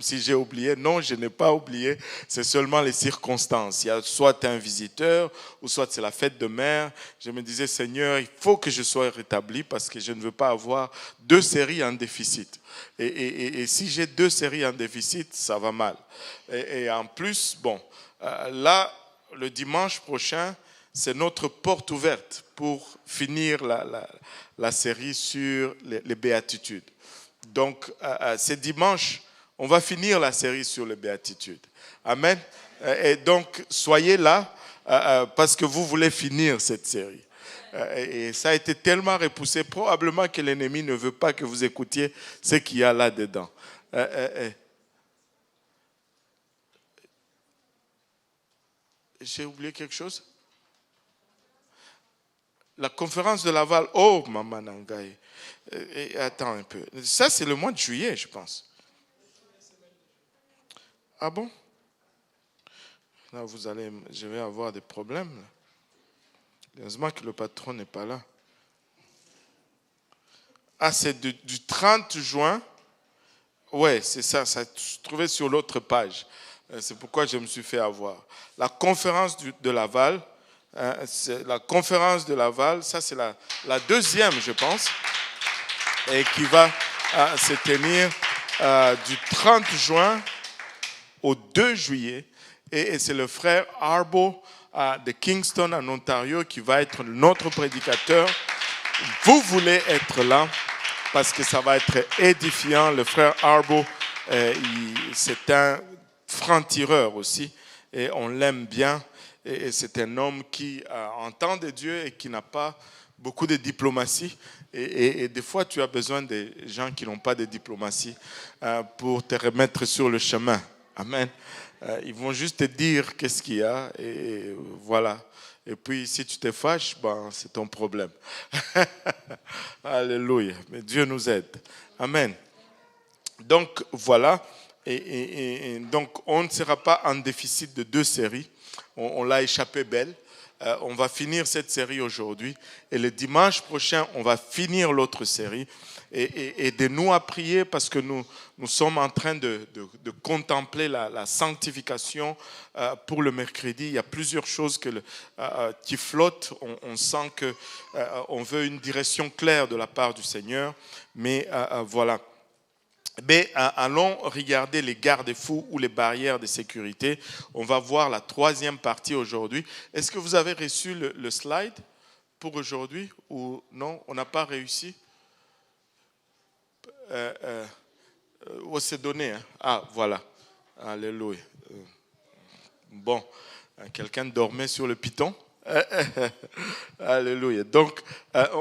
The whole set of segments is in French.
si j'ai oublié. Non, je n'ai pas oublié. C'est seulement les circonstances. Il y a soit un visiteur, ou soit c'est la fête de mère. Je me disais, Seigneur, il faut que je sois rétabli parce que je ne veux pas avoir 2 séries en déficit. Et si j'ai 2 séries en déficit, ça va mal. Et en plus, là, le dimanche prochain, c'est notre porte ouverte pour finir la série sur les béatitudes. Donc, c'est dimanche, on va finir la série sur les béatitudes. Amen. Et donc, soyez là parce que vous voulez finir cette série. Et ça a été tellement repoussé, probablement que l'ennemi ne veut pas que vous écoutiez ce qu'il y a là-dedans. J'ai oublié quelque chose? La conférence de Laval. Oh, Maman Nangaï. Attends un peu. Ça, c'est le mois de juillet, je pense. Ah bon? Là, je vais avoir des problèmes. Là. Heureusement que le patron n'est pas là. Ah, c'est du 30 juin. Ouais, c'est ça. Ça se trouvait sur l'autre page. C'est pourquoi je me suis fait avoir. La conférence de Laval. C'est la conférence de Laval. Ça, c'est la deuxième, je pense. Et qui va se tenir du 30 juin au 2 juillet. Et c'est le frère Arbo de Kingston en Ontario qui va être notre prédicateur. Vous voulez être là parce que ça va être édifiant. Le frère Arbo, c'est un franc-tireur aussi et on l'aime bien. Et c'est un homme qui entend de Dieu et qui n'a pas beaucoup de diplomatie. Et des fois, tu as besoin de gens qui n'ont pas de diplomatie pour te remettre sur le chemin. Amen. Ils vont juste te dire qu'est-ce qu'il y a et voilà. Et puis, si tu te fâches, c'est ton problème. Alléluia. Mais Dieu nous aide. Amen. Donc, voilà. Et donc, on ne sera pas en déficit de 2 séries. On l'a échappé belle. On va finir cette série aujourd'hui. Et le dimanche prochain, on va finir l'autre série. Et de nous à prier parce que nous sommes en train de contempler la sanctification pour le mercredi. Il y a plusieurs choses qui flottent. On sent qu'on veut une direction claire de la part du Seigneur. Mais voilà. Mais allons regarder les garde-fous ou les barrières de sécurité. On va voir la 3e partie aujourd'hui. Est-ce que vous avez reçu le slide pour aujourd'hui ou non? On n'a pas réussi? C'est donné. Hein? Ah, voilà. Alléluia. Bon, quelqu'un dormait sur le piton. Alléluia. Donc,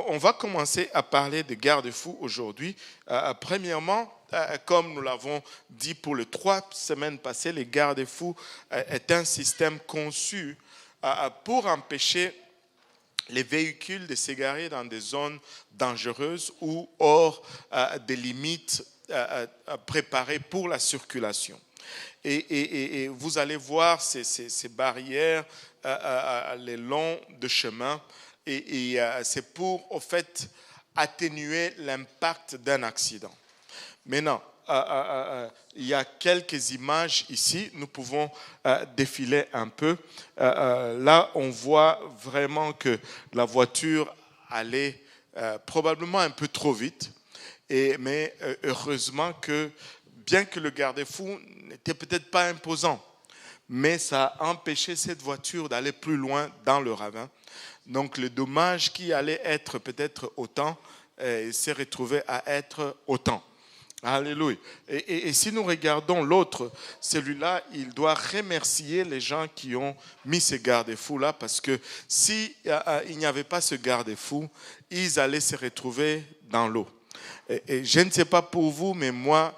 on va commencer à parler de garde-fous aujourd'hui. Premièrement, comme nous l'avons dit pour les 3 semaines passées, les garde-fous est un système conçu pour empêcher les véhicules de s'égarer dans des zones dangereuses ou hors des limites préparées pour la circulation. Et vous allez voir ces barrières les longs de chemin et c'est pour, au fait, atténuer l'impact d'un accident. Maintenant, il y a quelques images ici. Nous pouvons défiler un peu. Là, on voit vraiment que la voiture allait probablement un peu trop vite. Mais heureusement que, bien que le garde-fou n'était peut-être pas imposant, mais ça a empêché cette voiture d'aller plus loin dans le ravin. Donc le dommage qui allait être peut-être autant s'est retrouvé à être autant. Alléluia. Et si nous regardons l'autre, celui-là, il doit remercier les gens qui ont mis ce garde-fou-là parce que s'il n'y avait pas ce garde-fou, ils allaient se retrouver dans l'eau. Et je ne sais pas pour vous, mais moi,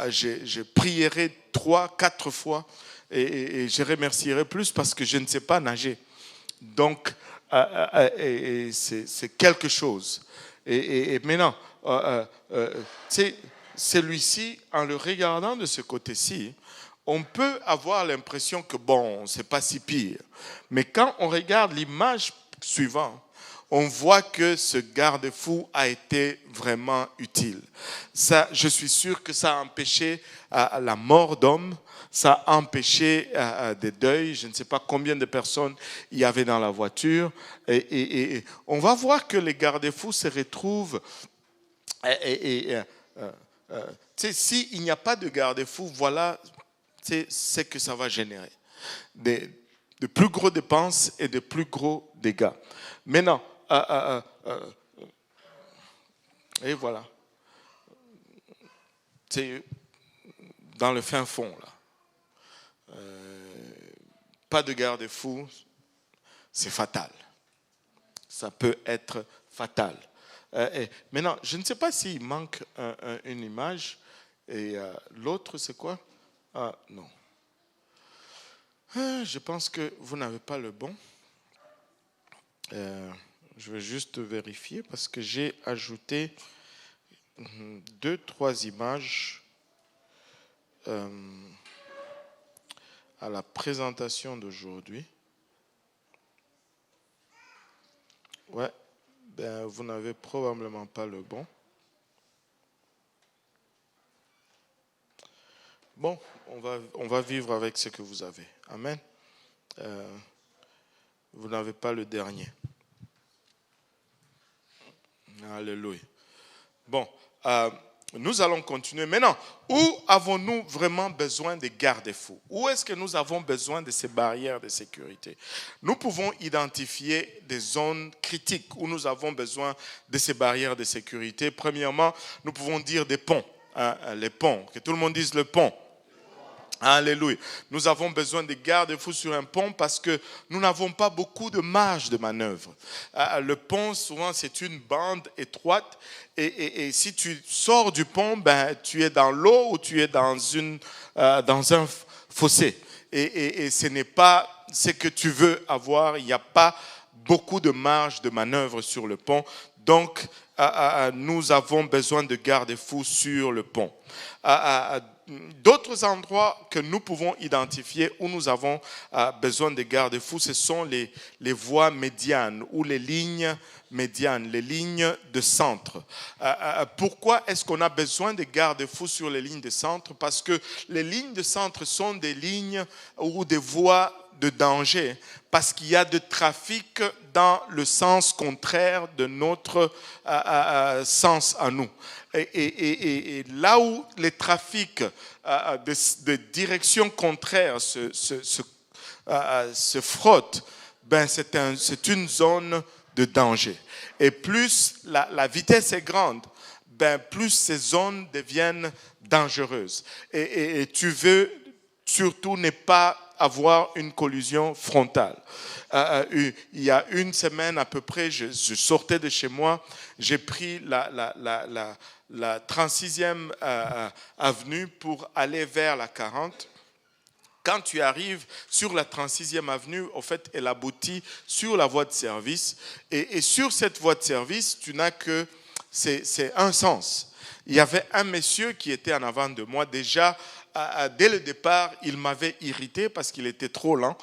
je prierai 3-4 fois et je remercierai plus parce que je ne sais pas nager. Donc, c'est quelque chose. Et maintenant, celui-ci, en le regardant de ce côté-ci, on peut avoir l'impression que, bon, c'est pas si pire. Mais quand on regarde l'image suivante, on voit que ce garde-fou a été vraiment utile. Ça, je suis sûr que ça a empêché la mort d'hommes, ça a empêché des deuils. Je ne sais pas combien de personnes il y avait dans la voiture. Et on va voir que les garde-fous se retrouvent. S'il n'y a pas de garde-fou, voilà ce que ça va générer. De plus gros dépenses et de plus gros dégâts. Maintenant, et voilà. C'est dans le fin fond, là. Pas de garde-fou, c'est fatal. Ça peut être fatal. Maintenant, je ne sais pas s'il manque une image. Et l'autre, c'est quoi? Non. Je pense que vous n'avez pas le bon. Je vais juste vérifier parce que j'ai ajouté 2-3 images à la présentation d'aujourd'hui. Ouais, vous n'avez probablement pas le bon. Bon, on va vivre avec ce que vous avez. Amen. Vous n'avez pas le dernier. Alléluia. Bon, nous allons continuer. Maintenant, où avons-nous vraiment besoin de garde-fous? Où est-ce que nous avons besoin de ces barrières de sécurité? Nous pouvons identifier des zones critiques où nous avons besoin de ces barrières de sécurité. Premièrement, nous pouvons dire des ponts. Les ponts. Que tout le monde dise le pont. Alléluia. Nous avons besoin de garde-fous sur un pont parce que nous n'avons pas beaucoup de marge de manœuvre. Le pont, souvent, c'est une bande étroite et si tu sors du pont, tu es dans l'eau ou tu es dans un fossé. Et ce n'est pas ce que tu veux avoir. Il n'y a pas beaucoup de marge de manœuvre sur le pont. Donc, nous avons besoin de garde-fous sur le pont. D'autres endroits que nous pouvons identifier où nous avons besoin de garde-fous, ce sont les voies médianes ou les lignes médianes, les lignes de centre. Pourquoi est-ce qu'on a besoin de garde-fous sur les lignes de centre? Parce que les lignes de centre sont des lignes ou des voies de danger, parce qu'il y a de trafic dans le sens contraire de notre sens à nous. Et là où les trafics de direction contraire se frottent, c'est une zone de danger. Et plus la vitesse est grande, plus ces zones deviennent dangereuses. Et tu veux surtout ne pas avoir une collision frontale. Il y a une semaine à peu près, je sortais de chez moi, j'ai pris la 36e avenue pour aller vers la 40. Quand tu arrives sur la 36e avenue, en fait, elle aboutit sur la voie de service. Et sur cette voie de service, tu n'as que... C'est un sens. Il y avait un monsieur qui était en avant de moi. Déjà, dès le départ, il m'avait irrité parce qu'il était trop lent.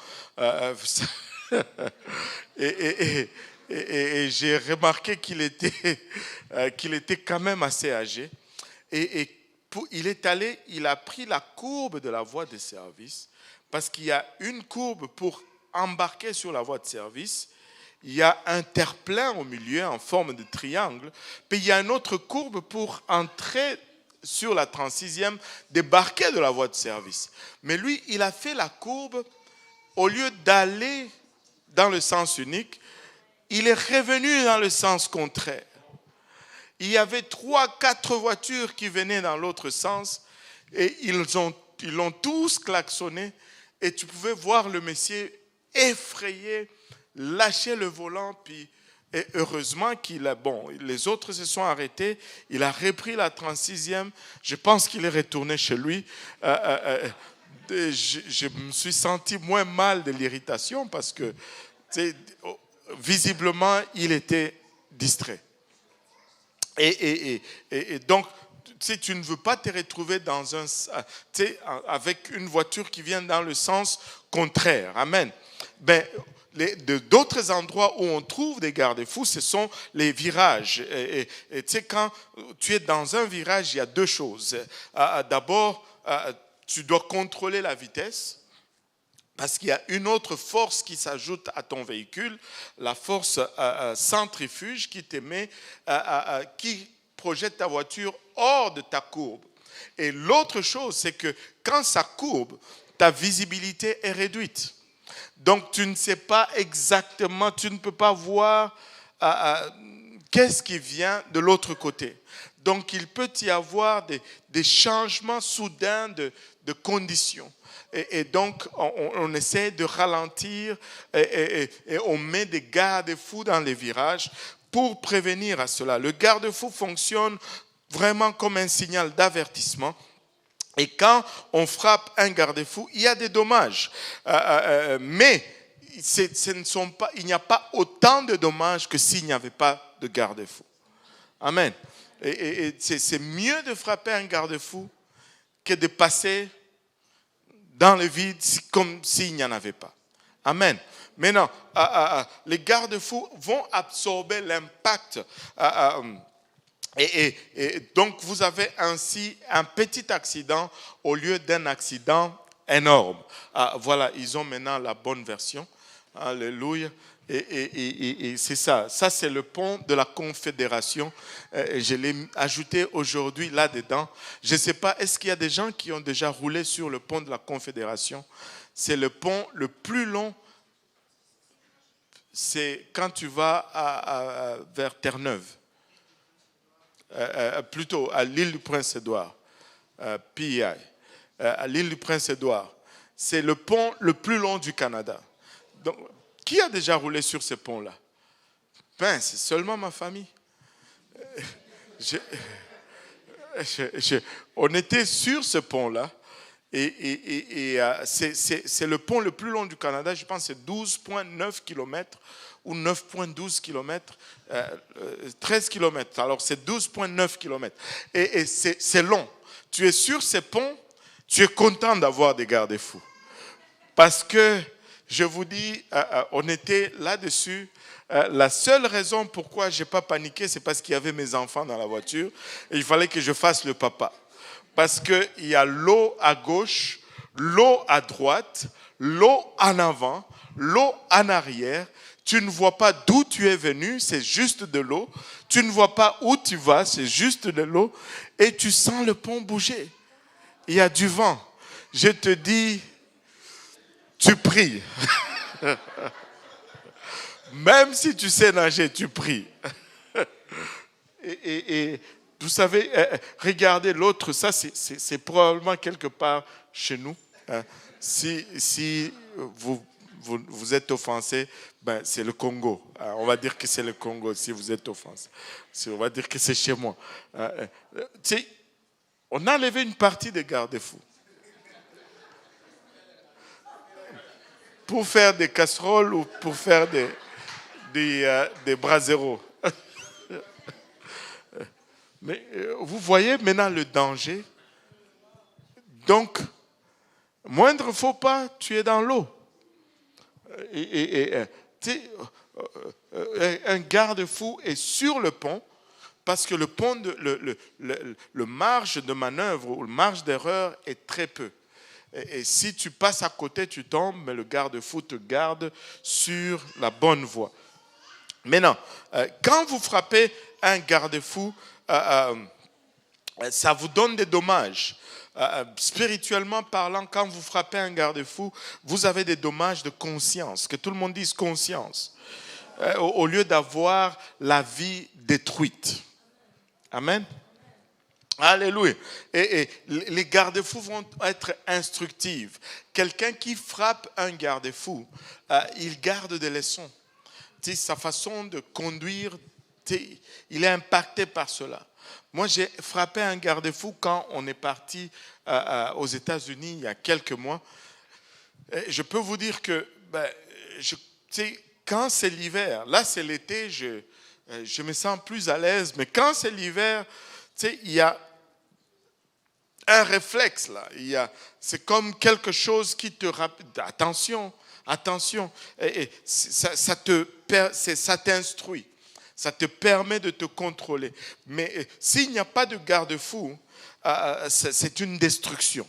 Et j'ai remarqué qu'il était quand même assez âgé. Il a pris la courbe de la voie de service parce qu'il y a une courbe pour embarquer sur la voie de service. Il y a un terre-plein au milieu en forme de triangle. Puis il y a une autre courbe pour entrer sur la 36e, débarquer de la voie de service. Mais lui, il a fait la courbe, au lieu d'aller dans le sens unique, il est revenu dans le sens contraire. Il y avait 3-4 voitures qui venaient dans l'autre sens et ils l'ont tous klaxonné et tu pouvais voir le monsieur effrayé, lâcher le volant, puis et heureusement les autres se sont arrêtés, il a repris la 36e, je pense qu'il est retourné chez lui. Je me suis senti moins mal de l'irritation parce que visiblement il était distrait. Et donc, tu ne veux pas te retrouver avec une voiture qui vient dans le sens contraire. Amen. d'autres endroits où on trouve des garde-fous, ce sont les virages. Et tu sais, quand tu es dans un virage, il y a deux choses. D'abord, tu dois contrôler la vitesse. Parce qu'il y a une autre force qui s'ajoute à ton véhicule, la force centrifuge qui te met, qui projette ta voiture hors de ta courbe. Et l'autre chose, c'est que quand ça courbe, ta visibilité est réduite. Donc tu ne sais pas exactement, tu ne peux pas voir qu'est-ce qui vient de l'autre côté. Donc il peut y avoir des changements soudains de conditions. Et donc, on essaie de ralentir et on met des garde-fous dans les virages pour prévenir à cela. Le garde-fou fonctionne vraiment comme un signal d'avertissement. Et quand on frappe un garde-fou, il y a des dommages. Mais il n'y a pas autant de dommages que s'il n'y avait pas de garde-fou. Amen. Et c'est mieux de frapper un garde-fou que de passer dans le vide comme s'il n'y en avait pas. Amen. Maintenant, les garde-fous vont absorber l'impact. Et donc, vous avez ainsi un petit accident au lieu d'un accident énorme. Voilà, ils ont maintenant la bonne version. Alléluia. Et c'est ça. Ça, c'est le pont de la Confédération. Je l'ai ajouté aujourd'hui là-dedans. Je ne sais pas, est-ce qu'il y a des gens qui ont déjà roulé sur le pont de la Confédération? C'est le pont le plus long. C'est quand tu vas vers Terre-Neuve. Plutôt à l'île du Prince-Édouard. PI. À l'île du Prince-Édouard. C'est le pont le plus long du Canada. Donc, qui a déjà roulé sur ce pont-là? Ben, c'est seulement ma famille. On était sur ce pont-là et c'est le pont le plus long du Canada. Je pense que c'est 12,9 km ou 9,12 km, 13 km. Alors, c'est 12,9 km. Et c'est long. Tu es sur ce pont, tu es content d'avoir des garde-fous. Parce que je vous dis, on était là-dessus. La seule raison pourquoi je n'ai pas paniqué, c'est parce qu'il y avait mes enfants dans la voiture et il fallait que je fasse le papa. Parce qu'il y a l'eau à gauche, l'eau à droite, l'eau en avant, l'eau en arrière. Tu ne vois pas d'où tu es venu, c'est juste de l'eau. Tu ne vois pas où tu vas, c'est juste de l'eau. Et tu sens le pont bouger. Il y a du vent. Je te dis, tu pries. Même si tu sais nager, tu pries. Et vous savez, regardez l'autre, ça c'est probablement quelque part chez nous. Si vous êtes offensé, ben, c'est le Congo. On va dire que c'est le Congo si vous êtes offensé. On va dire que c'est chez moi. Tu sais, on a enlevé une partie des garde-fous. Pour faire des casseroles ou pour faire des braseros. Mais vous voyez maintenant le danger. Donc, moindre faux pas, tu es dans l'eau. Un garde-fou est sur le pont parce que le pont, le marge de manœuvre ou le marge d'erreur est très peu. Et si tu passes à côté, tu tombes, mais le garde-fou te garde sur la bonne voie. Maintenant, quand vous frappez un garde-fou, ça vous donne des dommages. Spirituellement parlant, quand vous frappez un garde-fou, vous avez des dommages de conscience. Que tout le monde dise conscience. Au lieu d'avoir la vie détruite. Amen. Alléluia. Et les garde-fous vont être instructifs. Quelqu'un qui frappe un garde-fou, il garde des leçons. Sa façon de conduire, il est impacté par cela. Moi, j'ai frappé un garde-fou quand on est parti aux États-Unis il y a quelques mois. Et je peux vous dire que quand c'est l'hiver, là c'est l'été, je me sens plus à l'aise, mais quand c'est l'hiver, il y a un réflexe là. C'est comme quelque chose qui te rappelle, attention, Attention, et ça t'instruit. Ça te permet de te contrôler. Mais s'il n'y a pas de garde-fou, c'est une destruction.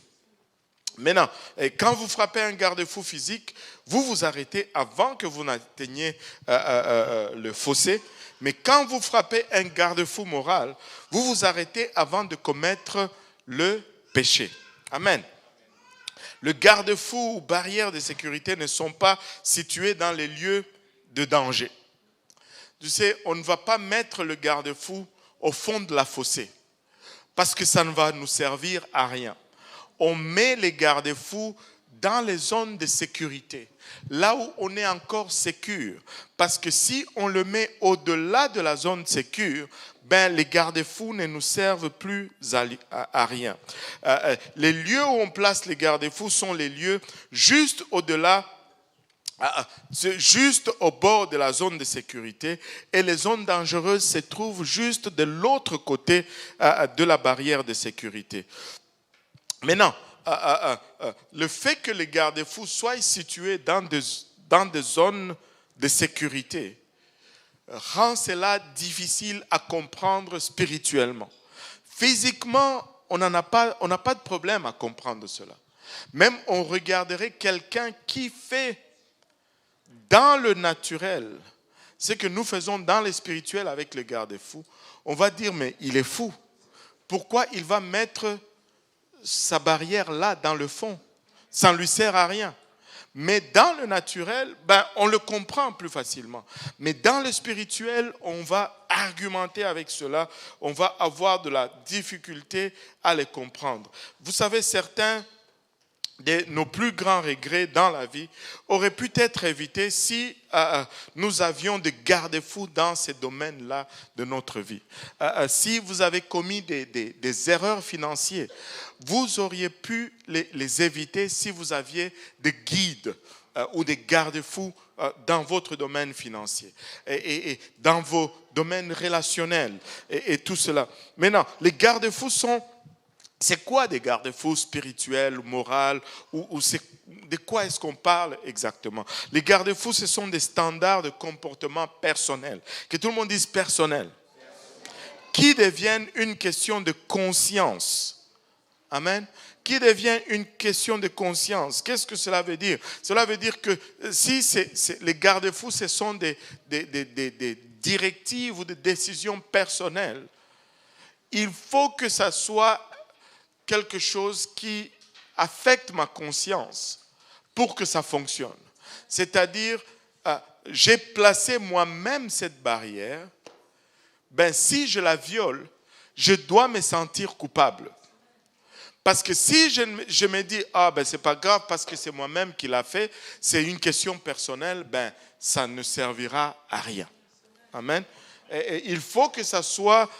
Maintenant, quand vous frappez un garde-fou physique, vous vous arrêtez avant que vous n'atteigniez le fossé. Mais quand vous frappez un garde-fou moral, vous vous arrêtez avant de commettre le péché. Amen. Le garde-fou ou barrières de sécurité ne sont pas situés dans les lieux de danger. Tu sais, on ne va pas mettre le garde-fou au fond de la fossée parce que ça ne va nous servir à rien. On met les garde-fous dans les zones de sécurité, là où on est encore sécure. Parce que si on le met au-delà de la zone sécure, les garde-fous ne nous servent plus à rien. Les lieux où on place les garde-fous sont les lieux juste au-delà, juste au bord de la zone de sécurité, et les zones dangereuses se trouvent juste de l'autre côté de la barrière de sécurité. Maintenant, le fait que les garde-fous soient situés dans des zones de sécurité rend cela difficile à comprendre spirituellement. Physiquement, on n'a pas de problème à comprendre cela. Même on regarderait quelqu'un qui fait dans le naturel ce que nous faisons dans le spirituel avec le garde-fou, on va dire mais il est fou. Pourquoi il va mettre sa barrière là dans le fond? Ça ne lui sert à rien. Mais dans le naturel, on le comprend plus facilement. Mais dans le spirituel, on va argumenter avec cela. On va avoir de la difficulté à les comprendre. Vous savez, certains de nos plus grands regrets dans la vie auraient pu être évités si nous avions des garde-fous dans ces domaines-là de notre vie. Si vous avez commis des erreurs financières, vous auriez pu les éviter si vous aviez des guides ou des garde-fous dans votre domaine financier et dans vos domaines relationnels et tout cela. Maintenant, les garde-fous c'est quoi des garde-fous spirituels, moraux, ou de quoi est-ce qu'on parle exactement? Les garde-fous, ce sont des standards de comportement personnel. Que tout le monde dise personnel. Qui deviennent une question de conscience. Amen. Qui devient une question de conscience. Qu'est-ce que cela veut dire? Cela veut dire que si les garde-fous, ce sont des directives ou des décisions personnelles, il faut que ça soit quelque chose qui affecte ma conscience pour que ça fonctionne. C'est-à-dire, j'ai placé moi-même cette barrière, si je la viole, je dois me sentir coupable. Parce que si je me dis, c'est pas grave parce que c'est moi-même qui l'a fait, c'est une question personnelle, ça ne servira à rien. Amen. Et il faut que ça soit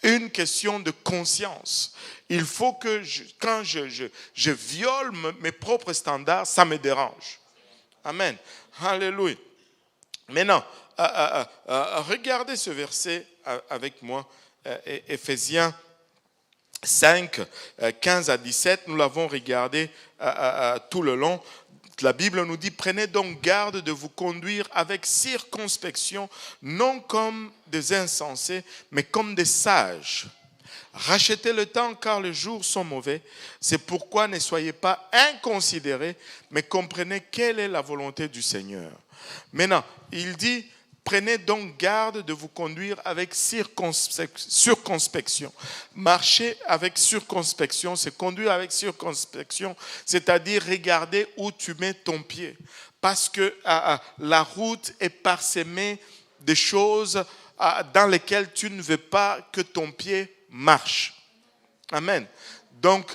une question de conscience. Il faut que quand je viole mes propres standards, ça me dérange. Amen. Alléluia. Maintenant, regardez ce verset avec moi, Éphésiens 5, 15 à 17. Nous l'avons regardé tout le long. La Bible nous dit, prenez donc garde de vous conduire avec circonspection, non comme des insensés, mais comme des sages. Rachetez le temps car les jours sont mauvais. C'est pourquoi ne soyez pas inconsidérés, mais comprenez quelle est la volonté du Seigneur. Maintenant, il dit, prenez donc garde de vous conduire avec circonspection. Marcher avec circonspection, c'est conduire avec circonspection, c'est-à-dire regarder où tu mets ton pied. Parce que la route est parsemée de choses dans lesquelles tu ne veux pas que ton pied marche. Amen. Donc,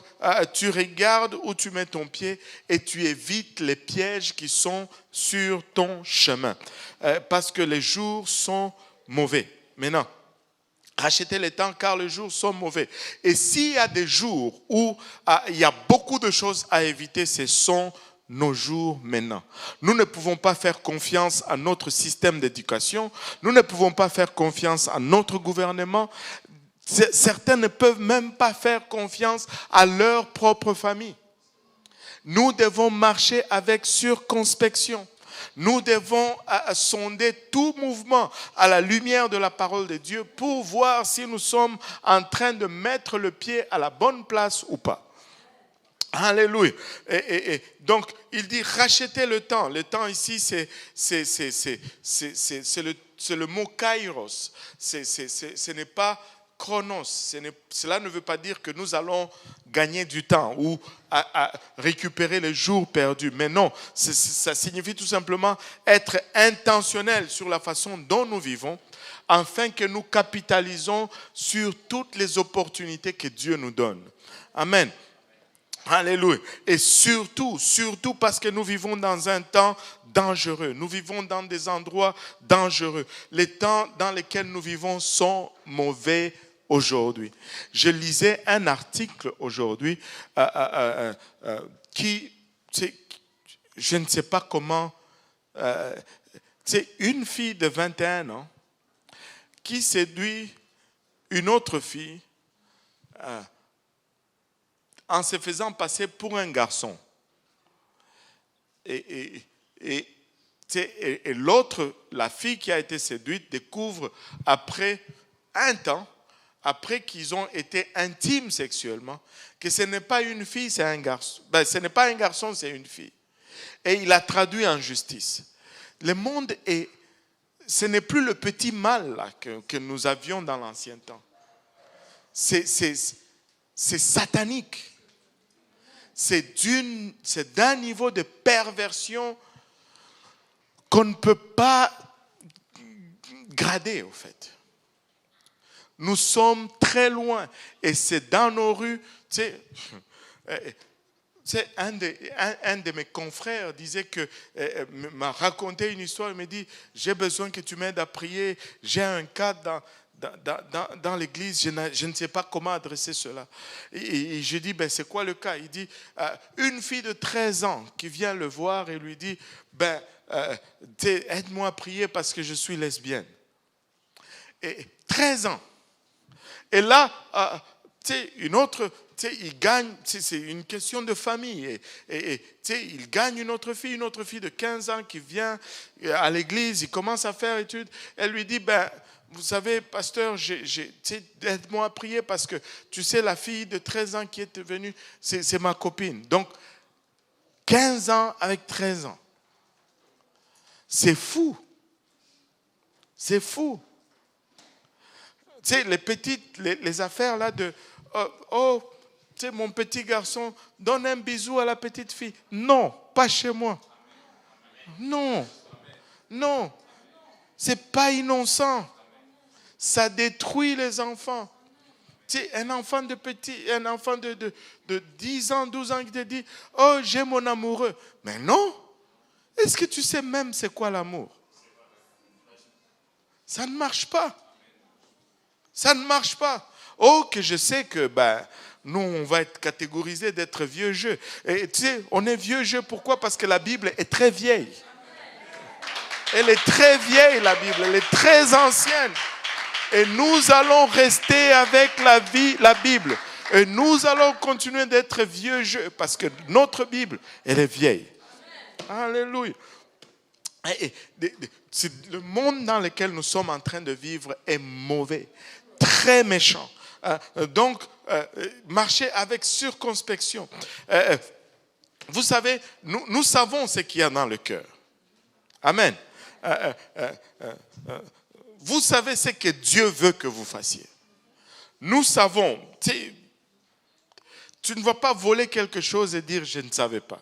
tu regardes où tu mets ton pied et tu évites les pièges qui sont sur ton chemin. Parce que les jours sont mauvais. Maintenant, rachetez le temps car les jours sont mauvais. Et s'il y a des jours où il y a beaucoup de choses à éviter, ce sont nos jours maintenant. Nous ne pouvons pas faire confiance à notre système d'éducation. Nous ne pouvons pas faire confiance à notre gouvernement. Certains ne peuvent même pas faire confiance à leur propre famille. nous devons marcher avec circonspection. Nous devons sonder tout mouvement à la lumière de la parole de Dieu pour voir si nous sommes en train de mettre le pied à la bonne place ou pas. Alléluia. Et donc, il dit racheter le temps. Le temps ici, c'est le mot kairos. Ce n'est pas chronos. Cela ne veut pas dire que nous allons gagner du temps ou à récupérer les jours perdus. Mais non, ça signifie tout simplement être intentionnel sur la façon dont nous vivons, afin que nous capitalisons sur toutes les opportunités que Dieu nous donne. Amen. Alléluia. Et surtout parce que nous vivons dans un temps dangereux. Nous vivons dans des endroits dangereux. Les temps dans lesquels nous vivons sont mauvais aujourd'hui. Je lisais un article aujourd'hui qui, je ne sais pas comment, c'est une fille de 21 ans qui séduit une autre fille en se faisant passer pour un garçon. Et l'autre, la fille qui a été séduite, découvre après un temps, après qu'ils ont été intimes sexuellement, que ce n'est pas une fille, c'est un garçon. Ce n'est pas un garçon, c'est une fille. Et il a traduit en justice. Le monde ce n'est plus le petit mal là, que nous avions dans l'ancien temps. C'est satanique. C'est d'un niveau de perversion qu'on ne peut pas grader, au fait. Nous sommes très loin. Et c'est dans nos rues. Un de mes confrères m'a raconté une histoire. Il m'a dit, j'ai besoin que tu m'aides à prier. J'ai un cas dans l'église, je ne sais pas comment adresser cela. Et je dis, c'est quoi le cas? Il dit, une fille de 13 ans qui vient le voir et lui dit, aide-moi à prier parce que je suis lesbienne. Et 13 ans. Et là, une autre, il gagne, c'est une question de famille. Et il gagne une autre fille de 15 ans qui vient à l'église, il commence à faire études. Elle lui dit, vous savez, pasteur, aide-moi à prier parce que, tu sais, la fille de 13 ans qui est venue, c'est ma copine. Donc, 15 ans avec 13 ans. C'est fou. C'est fou. Tu sais, les affaires là de, tu sais, mon petit garçon, donne un bisou à la petite fille. Non, pas chez moi. Non. Non. C'est pas innocent. Ça détruit les enfants. Tu sais, un enfant de 10 ans, 12 ans qui te dit, oh, j'ai mon amoureux. Mais non. Est-ce que tu sais même c'est quoi l'amour? Ça ne marche pas. Ça ne marche pas. Oh, que je sais que nous, on va être catégorisés d'être vieux jeu. Et tu sais, on est vieux jeu. Pourquoi? Parce que la Bible est très vieille. Elle est très vieille, la Bible. Elle est très ancienne. Et nous allons rester avec la Bible. Et nous allons continuer d'être vieux jeu. Parce que notre Bible, elle est vieille. Alléluia. Le monde dans lequel nous sommes en train de vivre est mauvais. Très méchant. Donc, marcher avec circonspection. Vous savez, nous savons ce qu'il y a dans le cœur. Amen. Vous savez ce que Dieu veut que vous fassiez. Nous savons. Tu ne vas pas voler quelque chose et dire je ne savais pas.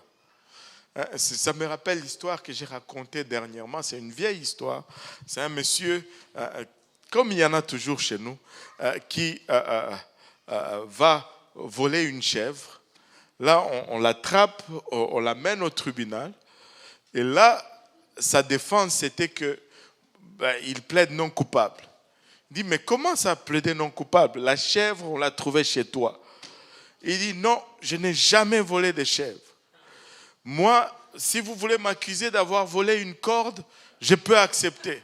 Ça me rappelle l'histoire que j'ai racontée dernièrement. C'est une vieille histoire. C'est un monsieur, comme il y en a toujours chez nous, qui va voler une chèvre. Là, on l'attrape, on l'amène au tribunal. Et là, sa défense, c'était que il plaide non coupable. Il dit, mais comment ça plaider non coupable? La chèvre, on l'a trouvée chez toi. Il dit, non, je n'ai jamais volé de chèvre. Moi, si vous voulez m'accuser d'avoir volé une corde, je peux accepter.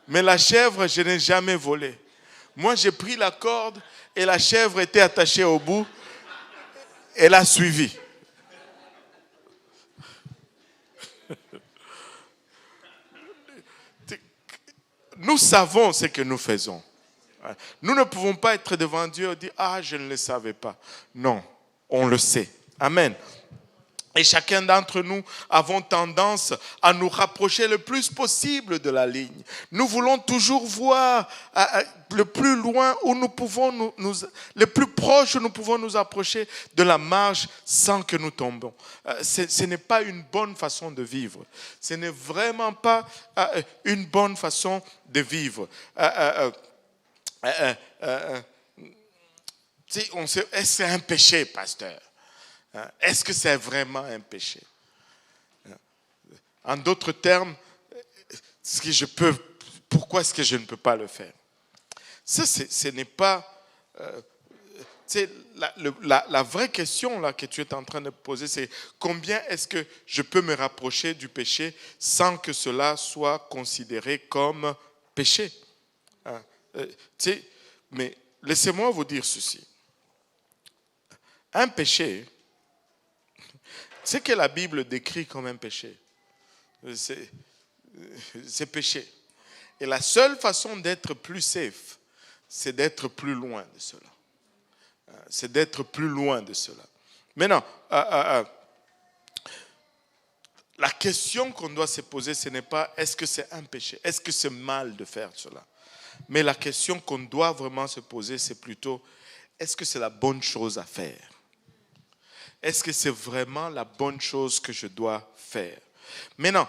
Mais la chèvre, je n'ai jamais volé. Moi, j'ai pris la corde et la chèvre était attachée au bout. Elle a suivi. nous savons ce que nous faisons. Nous ne pouvons pas être devant Dieu et dire « Ah, je ne le savais pas ». Non, on le sait. Amen. Et chacun d'entre nous avons tendance à nous rapprocher le plus possible de la ligne. Nous voulons toujours voir le plus loin où nous pouvons le plus proche où nous pouvons nous approcher de la marge sans que nous tombons. Ce n'est pas une bonne façon de vivre. Ce n'est vraiment pas une bonne façon de vivre. Est-ce que c'est un péché, pasteur? Est-ce que c'est vraiment un péché? En d'autres termes, pourquoi est-ce que je ne peux pas le faire? Ça, ce n'est pas... la vraie question là, que tu es en train de poser, c'est combien est-ce que je peux me rapprocher du péché sans que cela soit considéré comme péché? Mais laissez-moi vous dire ceci. Un péché... Ce que la Bible décrit comme un péché, c'est péché. Et la seule façon d'être plus safe, c'est d'être plus loin de cela. C'est d'être plus loin de cela. Maintenant, la question qu'on doit se poser, ce n'est pas est-ce que c'est un péché, est-ce que c'est mal de faire cela. Mais la question qu'on doit vraiment se poser, c'est plutôt est-ce que c'est la bonne chose à faire? Est-ce que c'est vraiment la bonne chose que je dois faire? Maintenant,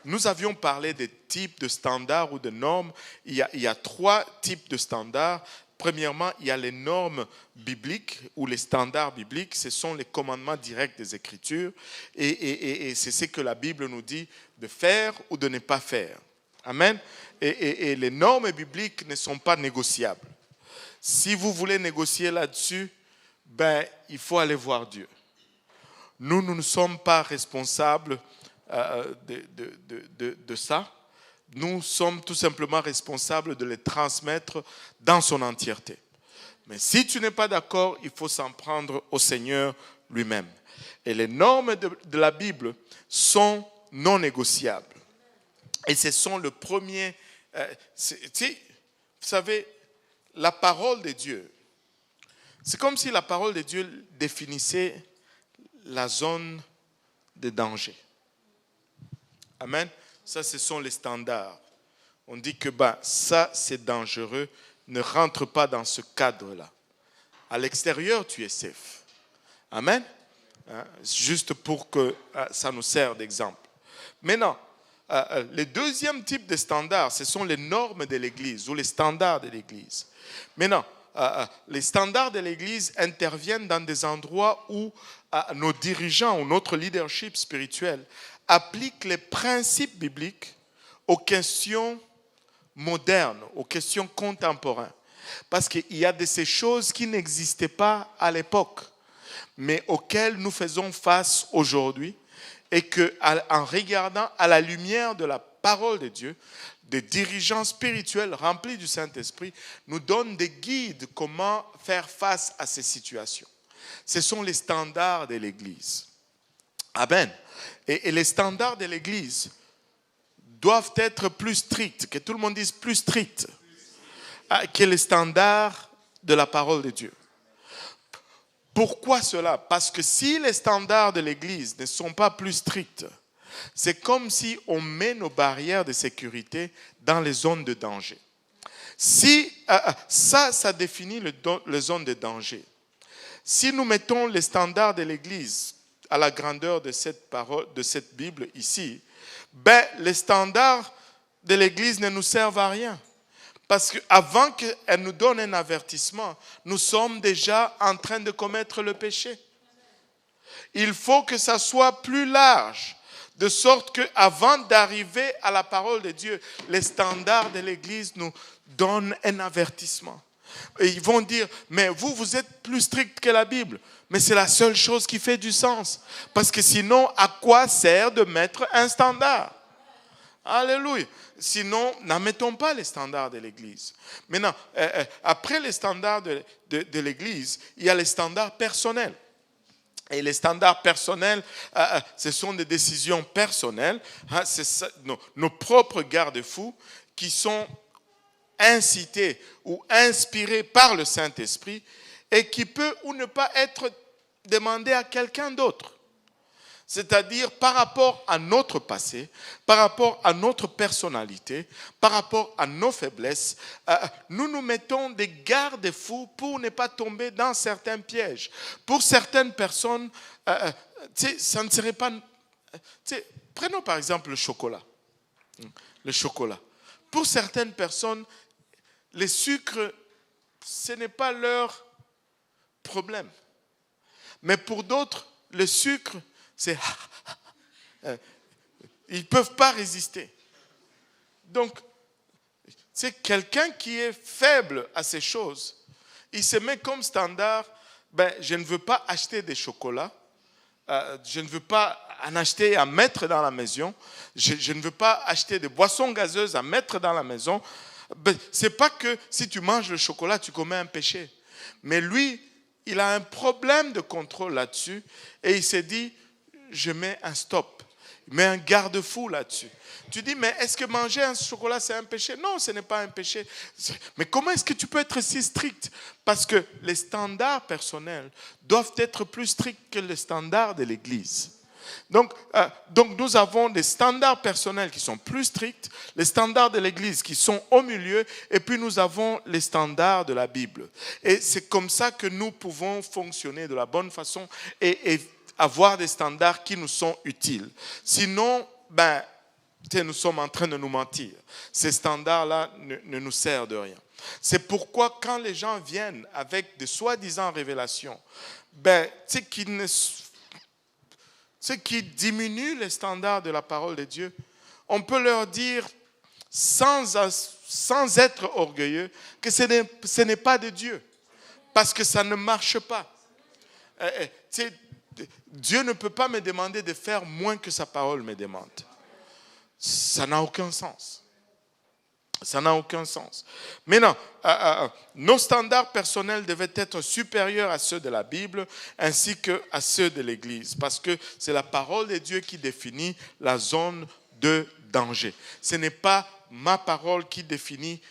nous avions parlé des types de standards ou de normes. Il y a 3 types de standards. Premièrement, il y a les normes bibliques ou les standards bibliques. Ce sont les commandements directs des Écritures. Et c'est ce que la Bible nous dit de faire ou de ne pas faire. Amen. Et les normes bibliques ne sont pas négociables. Si vous voulez négocier là-dessus, il faut aller voir Dieu. Nous ne sommes pas responsables de ça. Nous sommes tout simplement responsables de les transmettre dans son entièreté. Mais si tu n'es pas d'accord, il faut s'en prendre au Seigneur lui-même. Et les normes de la Bible sont non négociables. Et ce sont le premier... vous savez, la parole de Dieu, c'est comme si la parole de Dieu définissait la zone de danger. Amen. Ça, ce sont les standards. On dit que ça, c'est dangereux. Ne rentre pas dans ce cadre-là. À l'extérieur, tu es safe. Amen. Juste pour que ça nous serve d'exemple. Maintenant, le deuxième type de standards, ce sont les normes de l'Église ou les standards de l'Église. Maintenant, les standards de l'Église interviennent dans des endroits où nos dirigeants ou notre leadership spirituel appliquent les principes bibliques aux questions modernes, aux questions contemporaines. Parce qu'il y a de ces choses qui n'existaient pas à l'époque, mais auxquelles nous faisons face aujourd'hui, et qu'en regardant à la lumière de la parole de Dieu, des dirigeants spirituels remplis du Saint-Esprit nous donnent des guides comment faire face à ces situations. Ce sont les standards de l'Église. Amen. Et les standards de l'Église doivent être plus stricts, que tout le monde dise plus stricts, que les standards de la parole de Dieu. Pourquoi cela? Parce que si les standards de l'Église ne sont pas plus stricts, c'est comme si on met nos barrières de sécurité dans les zones de danger. Si ça définit les zones de danger. Si nous mettons les standards de l'Église à la grandeur de cette parole, de cette Bible ici, les standards de l'Église ne nous servent à rien. Parce qu'avant qu'elle nous donne un avertissement, nous sommes déjà en train de commettre le péché. Il faut que ça soit plus large, de sorte qu'avant d'arriver à la parole de Dieu, les standards de l'Église nous donnent un avertissement. Et ils vont dire, mais vous êtes plus strict que la Bible. Mais c'est la seule chose qui fait du sens. Parce que sinon, à quoi sert de mettre un standard? Alléluia. Sinon, n'admettons pas les standards de l'Église. Maintenant, après les standards de l'Église, il y a les standards personnels. Et les standards personnels, ce sont des décisions personnelles. C'est ça, nos propres garde-fous qui sont incités ou inspirés par le Saint-Esprit et qui peut ou ne pas être demandé à quelqu'un d'autre. C'est-à-dire par rapport à notre passé, par rapport à notre personnalité, par rapport à nos faiblesses, nous nous mettons des garde-fous pour ne pas tomber dans certains pièges. Pour certaines personnes, ça ne serait pas... Prenons par exemple le chocolat. Le chocolat. Pour certaines personnes, les sucres, ce n'est pas leur problème. Mais pour d'autres, le sucre, c'est... Ils ne peuvent pas résister. Donc, c'est quelqu'un qui est faible à ces choses. Il se met comme standard, je ne veux pas acheter des chocolats, je ne veux pas en acheter et en mettre dans la maison, je ne veux pas acheter des boissons gazeuses à mettre dans la maison. Ce n'est pas que si tu manges le chocolat, tu commets un péché. Mais lui, il a un problème de contrôle là-dessus et il s'est dit, je mets un stop, je mets un garde-fou là-dessus. Tu dis, mais est-ce que manger un chocolat, c'est un péché? Non, ce n'est pas un péché. Mais comment est-ce que tu peux être si strict? Parce que les standards personnels doivent être plus stricts que les standards de l'Église. Donc, nous avons des standards personnels qui sont plus stricts, les standards de l'Église qui sont au milieu, et puis nous avons les standards de la Bible. Et c'est comme ça que nous pouvons fonctionner de la bonne façon et avoir des standards qui nous sont utiles. Sinon, nous sommes en train de nous mentir. Ces standards-là ne nous servent de rien. C'est pourquoi quand les gens viennent avec des soi-disant révélations, qui diminuent les standards de la parole de Dieu, on peut leur dire, sans être orgueilleux, que ce n'est pas de Dieu, parce que ça ne marche pas. Dieu ne peut pas me demander de faire moins que sa parole me demande. Ça n'a aucun sens. Ça n'a aucun sens. Maintenant, nos standards personnels devaient être supérieurs à ceux de la Bible ainsi qu'à ceux de l'Église, parce que c'est la parole de Dieu qui définit la zone de danger. Ce n'est pas ma parole qui définit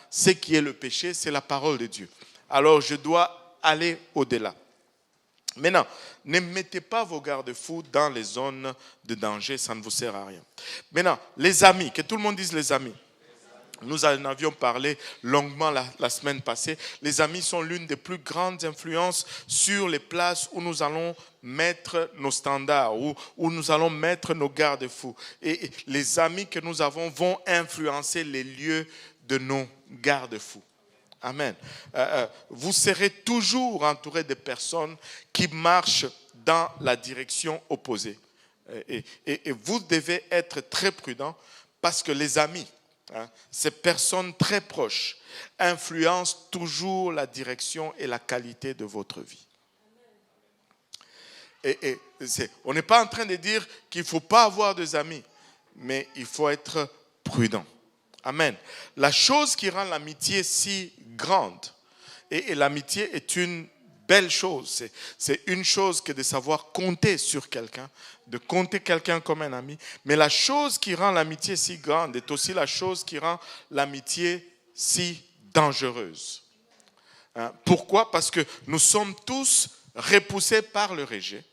ce qui est le péché, c'est la parole de Dieu. Alors, je dois aller au-delà. Maintenant, ne mettez pas vos garde-fous dans les zones de danger, ça ne vous sert à rien. Maintenant, les amis, que tout le monde dise les amis. Nous en avions parlé longuement la semaine passée. Les amis sont l'une des plus grandes influences sur les places où nous allons mettre nos standards, où nous allons mettre nos garde-fous. Et les amis que nous avons vont influencer les lieux de nos garde-fous. Amen. Vous serez toujours entouré de personnes qui marchent dans la direction opposée. Et vous devez être très prudent parce que les amis, ces personnes très proches, influencent toujours la direction et la qualité de votre vie. On n'est pas en train de dire qu'il ne faut pas avoir des amis, mais il faut être prudent. Amen. La chose qui rend l'amitié si grande, et l'amitié est une belle chose, c'est une chose que de savoir compter sur quelqu'un, de compter quelqu'un comme un ami, mais la chose qui rend l'amitié si grande est aussi la chose qui rend l'amitié si dangereuse. Pourquoi? Parce que nous sommes tous repoussés par le rejet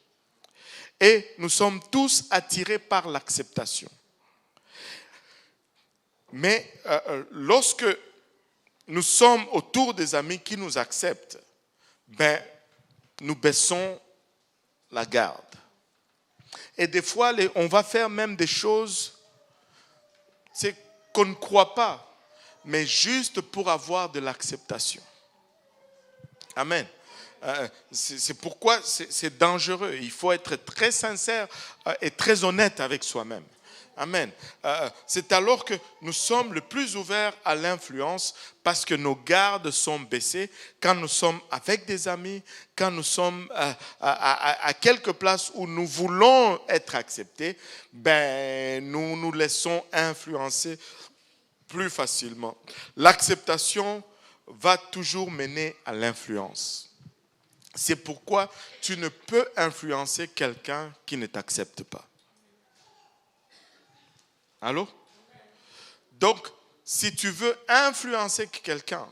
et nous sommes tous attirés par l'acceptation. Mais lorsque nous sommes autour des amis qui nous acceptent, nous baissons la garde. Et des fois, on va faire même des choses qu'on ne croit pas, mais juste pour avoir de l'acceptation. Amen. C'est pourquoi c'est dangereux. Il faut être très sincère et très honnête avec soi-même. Amen. C'est alors que nous sommes le plus ouverts à l'influence parce que nos gardes sont baissées quand nous sommes avec des amis, quand nous sommes à quelques places où nous voulons être acceptés, nous nous laissons influencer plus facilement. L'acceptation va toujours mener à l'influence. C'est pourquoi tu ne peux influencer quelqu'un qui ne t'accepte pas. Allô? Donc, si tu veux influencer quelqu'un,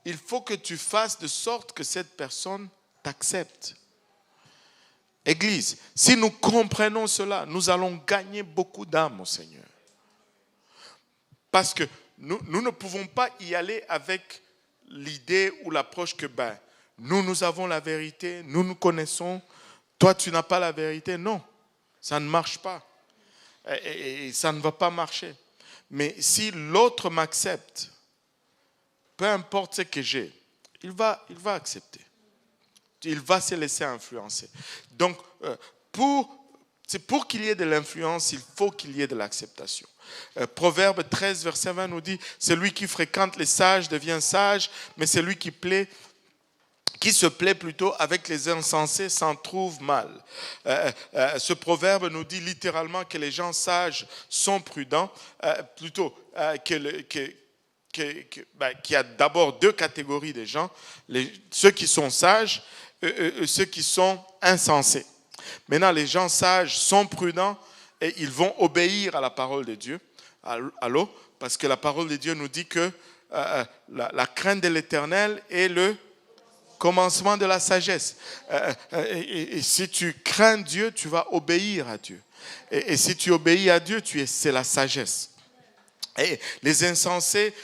il faut que tu fasses de sorte que cette personne t'accepte. Église, si nous comprenons cela, nous allons gagner beaucoup d'âmes au Seigneur. Parce que nous ne pouvons pas y aller avec l'idée ou l'approche que nous avons la vérité, nous connaissons, toi tu n'as pas la vérité. Non, ça ne marche pas. Et ça ne va pas marcher. Mais si l'autre m'accepte, peu importe ce que j'ai, il va accepter. Il va se laisser influencer. Donc, pour qu'il y ait de l'influence, il faut qu'il y ait de l'acceptation. Proverbe 13, verset 20 nous dit, celui qui fréquente les sages devient sage, mais celui qui se plaît plutôt avec les insensés s'en trouve mal. Ce proverbe nous dit littéralement que les gens sages sont prudents, qu'il y a d'abord deux catégories de gens, ceux qui sont sages et ceux qui sont insensés. Maintenant, les gens sages sont prudents et ils vont obéir à la parole de Dieu. Allô? Parce que la parole de Dieu nous dit que la crainte de l'Éternel est le commencement de la sagesse. Et si tu crains Dieu, tu vas obéir à Dieu. Et si tu obéis à Dieu, c'est la sagesse. Et les insensés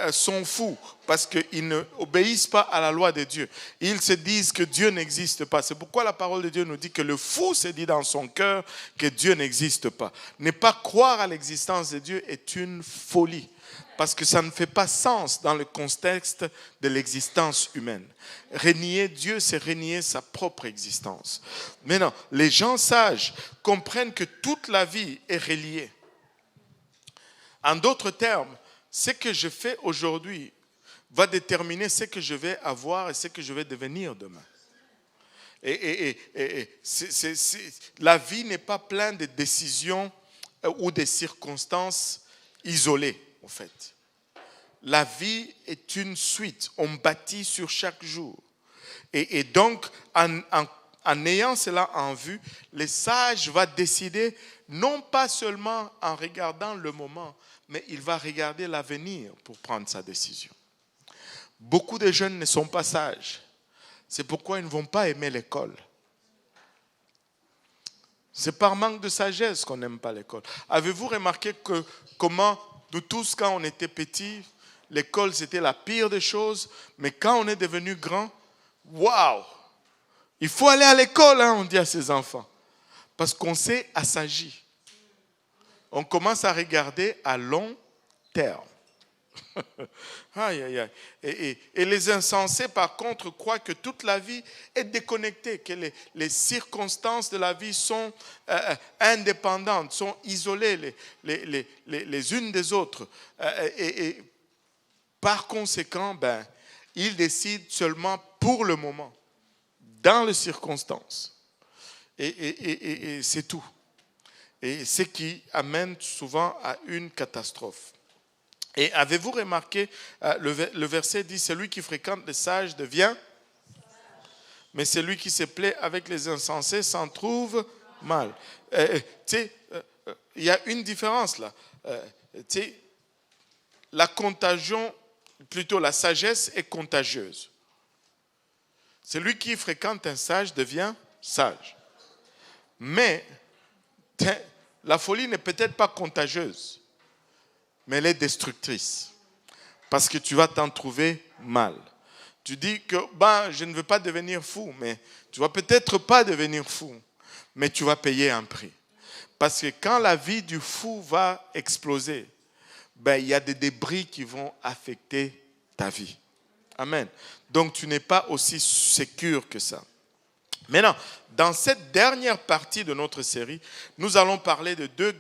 sont fous parce qu'ils n'obéissent pas à la loi de Dieu. Ils se disent que Dieu n'existe pas. C'est pourquoi la parole de Dieu nous dit que le fou se dit dans son cœur que Dieu n'existe pas. Ne pas croire à l'existence de Dieu est une folie parce que ça ne fait pas sens dans le contexte de l'existence humaine. Renier Dieu, c'est renier sa propre existence. Maintenant, les gens sages comprennent que toute la vie est reliée. En d'autres termes, ce que je fais aujourd'hui va déterminer ce que je vais avoir et ce que je vais devenir demain. La vie n'est pas pleine de décisions ou de circonstances isolées, en fait. La vie est une suite, on bâtit sur chaque jour. Et donc, en ayant cela en vue, le sage va décider non pas seulement en regardant le moment, mais il va regarder l'avenir pour prendre sa décision. Beaucoup de jeunes ne sont pas sages. C'est pourquoi ils ne vont pas aimer l'école. C'est par manque de sagesse qu'on n'aime pas l'école. Avez-vous remarqué comment nous tous, quand on était petits, l'école c'était la pire des choses, mais quand on est devenu grand, waouh! Il faut aller à l'école, on dit à ses enfants, parce qu'on s'est assagi. On commence à regarder à long terme. Aïe, aïe, aïe. Et les insensés, par contre, croient que toute la vie est déconnectée, que les circonstances de la vie sont indépendantes, sont isolées les unes des autres. Et par conséquent, ils décident seulement pour le moment, dans les circonstances. Et c'est tout. Et ce qui amène souvent à une catastrophe. Et avez-vous remarqué, le verset dit, celui qui fréquente les sages devient, mais celui qui se plaît avec les insensés s'en trouve mal. Il y a une différence là. La contagion, plutôt la sagesse est contagieuse. Celui qui fréquente un sage devient sage. Mais la folie n'est peut-être pas contagieuse, mais elle est destructrice. Parce que tu vas t'en trouver mal. Tu dis que je ne veux pas devenir fou, mais tu ne vas peut-être pas devenir fou, mais tu vas payer un prix. Parce que quand la vie du fou va exploser, il y a des débris qui vont affecter ta vie. Amen. Donc tu n'es pas aussi sécure que ça. Maintenant, dans cette dernière partie de notre série, nous allons parler de deux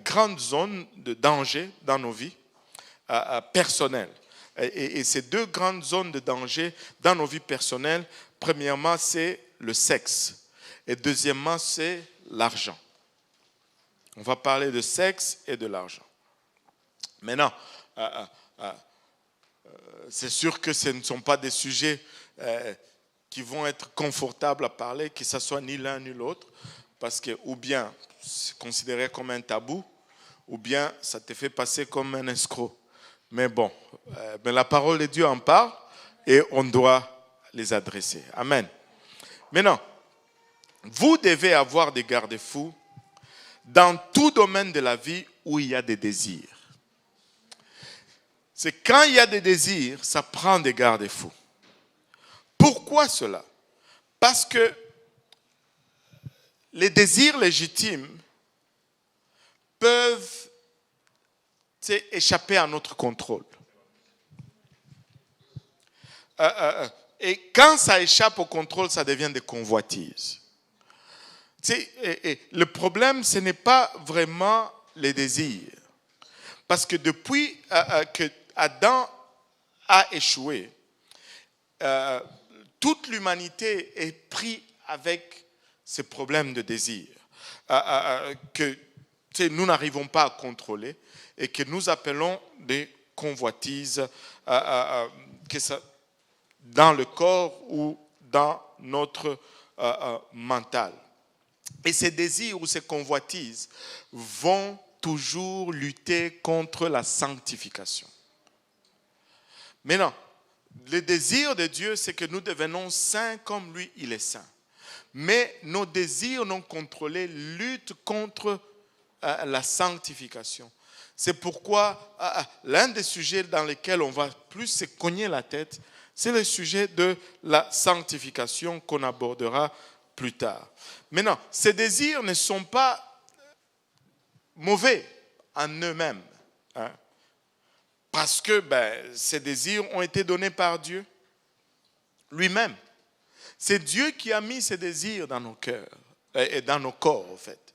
grandes zones de danger dans nos vies personnelles. Et ces deux grandes zones de danger dans nos vies personnelles, premièrement, c'est le sexe. Et deuxièmement, c'est l'argent. On va parler de sexe et de l'argent. Maintenant, c'est sûr que ce ne sont pas des sujets qui vont être confortables à parler, que ce soit ni l'un ni l'autre, parce que ou bien c'est considéré comme un tabou, ou bien ça te fait passer comme un escroc. Mais bon, mais la parole de Dieu en parle et on doit les adresser. Amen. Maintenant, vous devez avoir des garde-fous dans tout domaine de la vie où il y a des désirs. C'est quand il y a des désirs, ça prend des garde-fous. Pourquoi cela? Parce que les désirs légitimes peuvent échapper à notre contrôle. Et quand ça échappe au contrôle, ça devient des convoitises. Le problème, ce n'est pas vraiment les désirs. Parce que depuis que Adam a échoué, toute l'humanité est prise avec ces problèmes de désir que nous n'arrivons pas à contrôler et que nous appelons des convoitises dans le corps ou dans notre mental. Et ces désirs ou ces convoitises vont toujours lutter contre la sanctification. Maintenant, le désir de Dieu, c'est que nous devenons saints comme lui, il est saint. Mais nos désirs non contrôlés luttent contre la sanctification. C'est pourquoi l'un des sujets dans lesquels on va plus se cogner la tête, c'est le sujet de la sanctification qu'on abordera plus tard. Maintenant, ces désirs ne sont pas mauvais en eux-mêmes. Parce que ces désirs ont été donnés par Dieu lui-même. C'est Dieu qui a mis ces désirs dans nos cœurs et dans nos corps, en fait.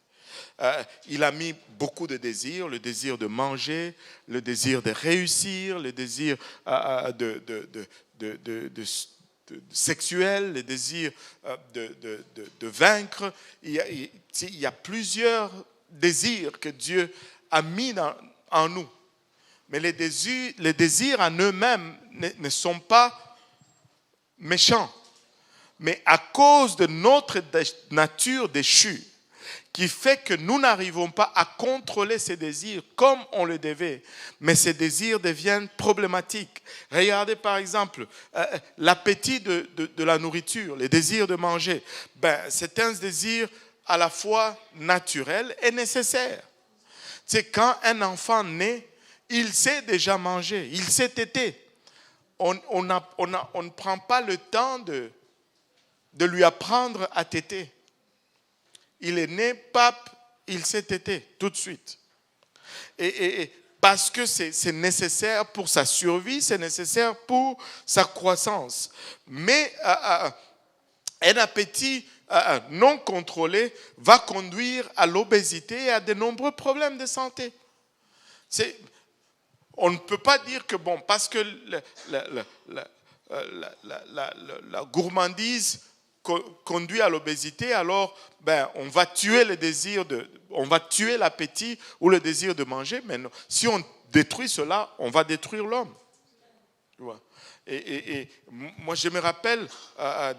Il a mis beaucoup de désirs, le désir de manger, le désir de réussir, le désir sexuel, le désir de vaincre. Il y a plusieurs désirs que Dieu a mis en nous. Mais les désirs en eux-mêmes ne sont pas méchants. Mais à cause de notre nature déchue, qui fait que nous n'arrivons pas à contrôler ces désirs comme on le devait, mais ces désirs deviennent problématiques. Regardez par exemple l'appétit de la nourriture, le désir de manger. C'est un désir à la fois naturel et nécessaire. C'est quand un enfant naît, il sait déjà manger, il sait téter. On ne prend pas le temps de lui apprendre à téter. Il est né, pape, il sait téter tout de suite. Et parce que c'est nécessaire pour sa survie, c'est nécessaire pour sa croissance. Mais un appétit non contrôlé va conduire à l'obésité et à de nombreux problèmes de santé. On ne peut pas dire que, parce que la gourmandise conduit à l'obésité, alors on va tuer le désir on va tuer l'appétit ou le désir de manger. Mais non, si on détruit cela, on va détruire l'homme. Et moi, je me rappelle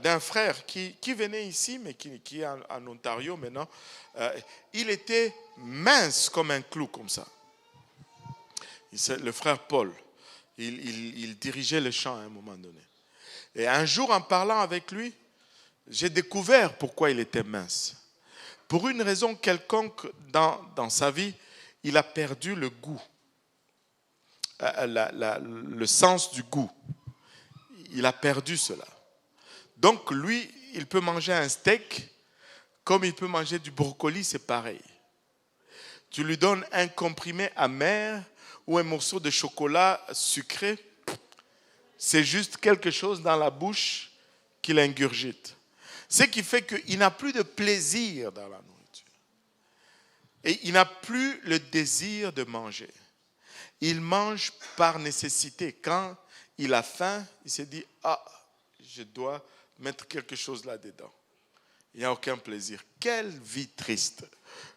d'un frère qui venait ici, mais qui est en Ontario maintenant. Il était mince comme un clou, comme ça. Le frère Paul, il dirigeait le chant à un moment donné. Et un jour, en parlant avec lui, j'ai découvert pourquoi il était mince. Pour une raison quelconque dans sa vie, il a perdu le goût, le sens du goût. Il a perdu cela. Donc lui, il peut manger un steak comme il peut manger du brocoli, c'est pareil. Tu lui donnes un comprimé amer ou un morceau de chocolat sucré, c'est juste quelque chose dans la bouche qu'il ingurgite. Ce qui fait qu'il n'a plus de plaisir dans la nourriture. Et il n'a plus le désir de manger. Il mange par nécessité. Quand il a faim, il se dit « Ah, je dois mettre quelque chose là-dedans. » Il n'y a aucun plaisir. Quelle vie triste.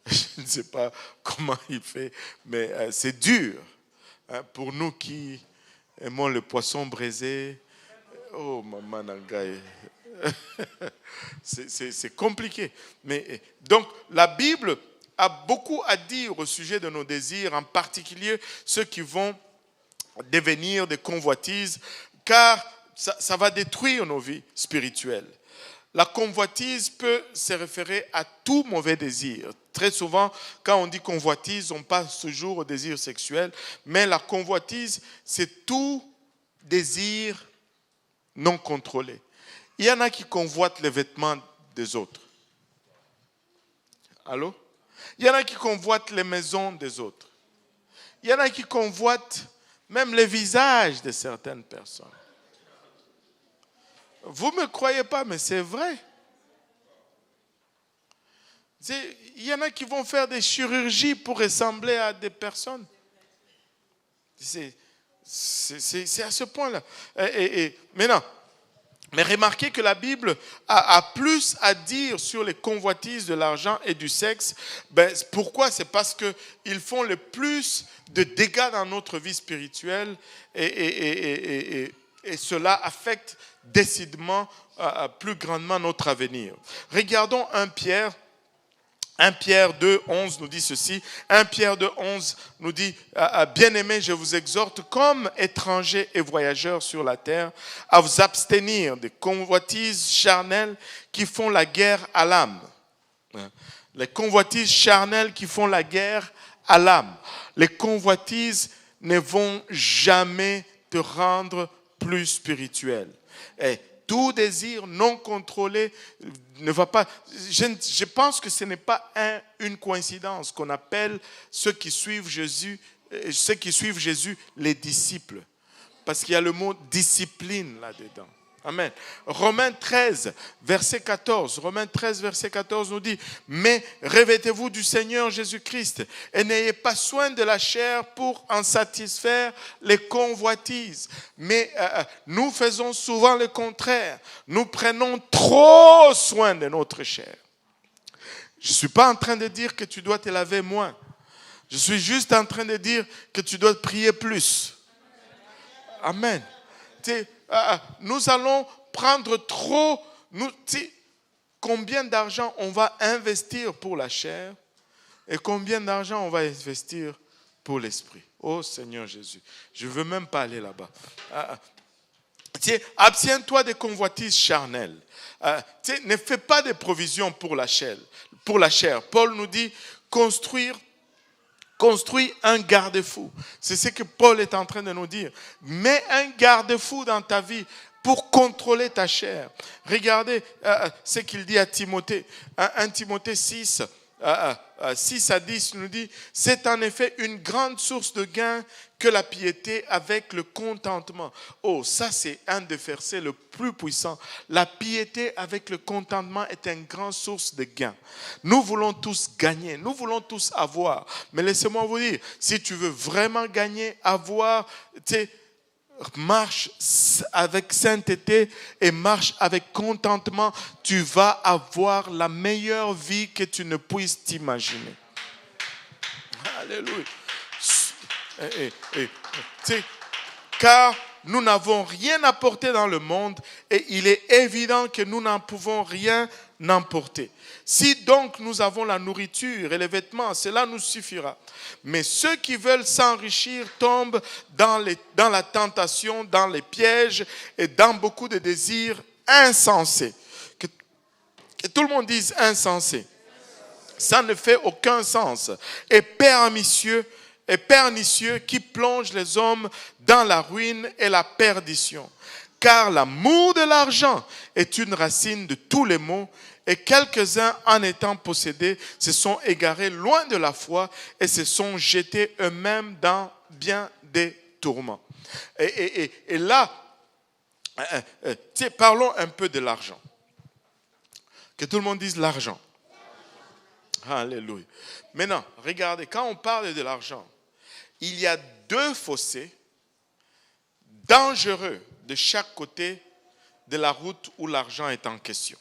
Je ne sais pas comment il fait, mais c'est dur. Pour nous qui aimons le poisson braisé, oh maman nangaye. C'est compliqué. Mais donc la Bible a beaucoup à dire au sujet de nos désirs, en particulier ceux qui vont devenir des convoitises, car ça va détruire nos vies spirituelles. La convoitise peut se référer à tout mauvais désir. Très souvent, quand on dit convoitise, on passe toujours au désir sexuel, mais la convoitise, c'est tout désir non contrôlé. Il y en a qui convoitent les vêtements des autres. Allô? Il y en a qui convoitent les maisons des autres. Il y en a qui convoitent même les visages de certaines personnes. Vous ne me croyez pas, mais c'est vrai. Il y en a qui vont faire des chirurgies pour ressembler à des personnes. C'est à ce point-là. Maintenant, mais remarquez que la Bible a plus à dire sur les convoitises de l'argent et du sexe. Pourquoi? C'est parce qu'ils font le plus de dégâts dans notre vie spirituelle et cela affecte décidément plus grandement notre avenir. Regardons 1 Pierre 2, 11 nous dit ceci. 1 Pierre 2, 11 nous dit « Bien-aimés, je vous exhorte comme étrangers et voyageurs sur la terre à vous abstenir des convoitises charnelles qui font la guerre à l'âme. » Les convoitises charnelles qui font la guerre à l'âme. Les convoitises ne vont jamais te rendre plus spirituel. Et tout désir non contrôlé ne va pas. Je pense que ce n'est pas une coïncidence qu'on appelle ceux qui suivent Jésus les disciples. Parce qu'il y a le mot discipline là-dedans. Amen. Romains 13, verset 14. Romains 13, verset 14 nous dit « Mais revêtez-vous du Seigneur Jésus-Christ et n'ayez pas soin de la chair pour en satisfaire les convoitises. » Mais nous faisons souvent le contraire. Nous prenons trop soin de notre chair. Je ne suis pas en train de dire que tu dois te laver moins. Je suis juste en train de dire que tu dois prier plus. Amen. Nous allons prendre trop. Combien d'argent on va investir pour la chair et combien d'argent on va investir pour l'esprit? Oh Seigneur Jésus, je ne veux même pas aller là-bas. Abstiens-toi des convoitises charnelles. Ne fais pas de provisions pour la chair. Paul nous dit construis un garde-fou. C'est ce que Paul est en train de nous dire. Mets un garde-fou dans ta vie pour contrôler ta chair. Regardez ce qu'il dit à Timothée. 1 Timothée 6, 6 à 10 nous dit « C'est en effet une grande source de gain que la piété avec le contentement. » Oh, ça c'est un des versets le plus puissant. La piété avec le contentement est une grande source de gain. Nous voulons tous gagner, nous voulons tous avoir. Mais laissez-moi vous dire, si tu veux vraiment gagner, avoir, marche avec sainteté et marche avec contentement, tu vas avoir la meilleure vie que tu ne puisses t'imaginer. Alléluia. Car nous n'avons rien apporté dans le monde et il est évident que nous n'en pouvons rien emporter. Si donc nous avons la nourriture et les vêtements, cela nous suffira. Mais ceux qui veulent s'enrichir tombent dans la tentation, dans les pièges et dans beaucoup de désirs insensés. Que tout le monde dise insensé. Ça ne fait aucun sens. Et pernicieux qui plonge les hommes dans la ruine et la perdition. Car l'amour de l'argent est une racine de tous les maux et quelques-uns en étant possédés se sont égarés loin de la foi et se sont jetés eux-mêmes dans bien des tourments. Et là, parlons un peu de l'argent. Que tout le monde dise l'argent. Alléluia. Maintenant, regardez, quand on parle de l'argent, il y a deux fossés dangereux de chaque côté de la route où l'argent est en question.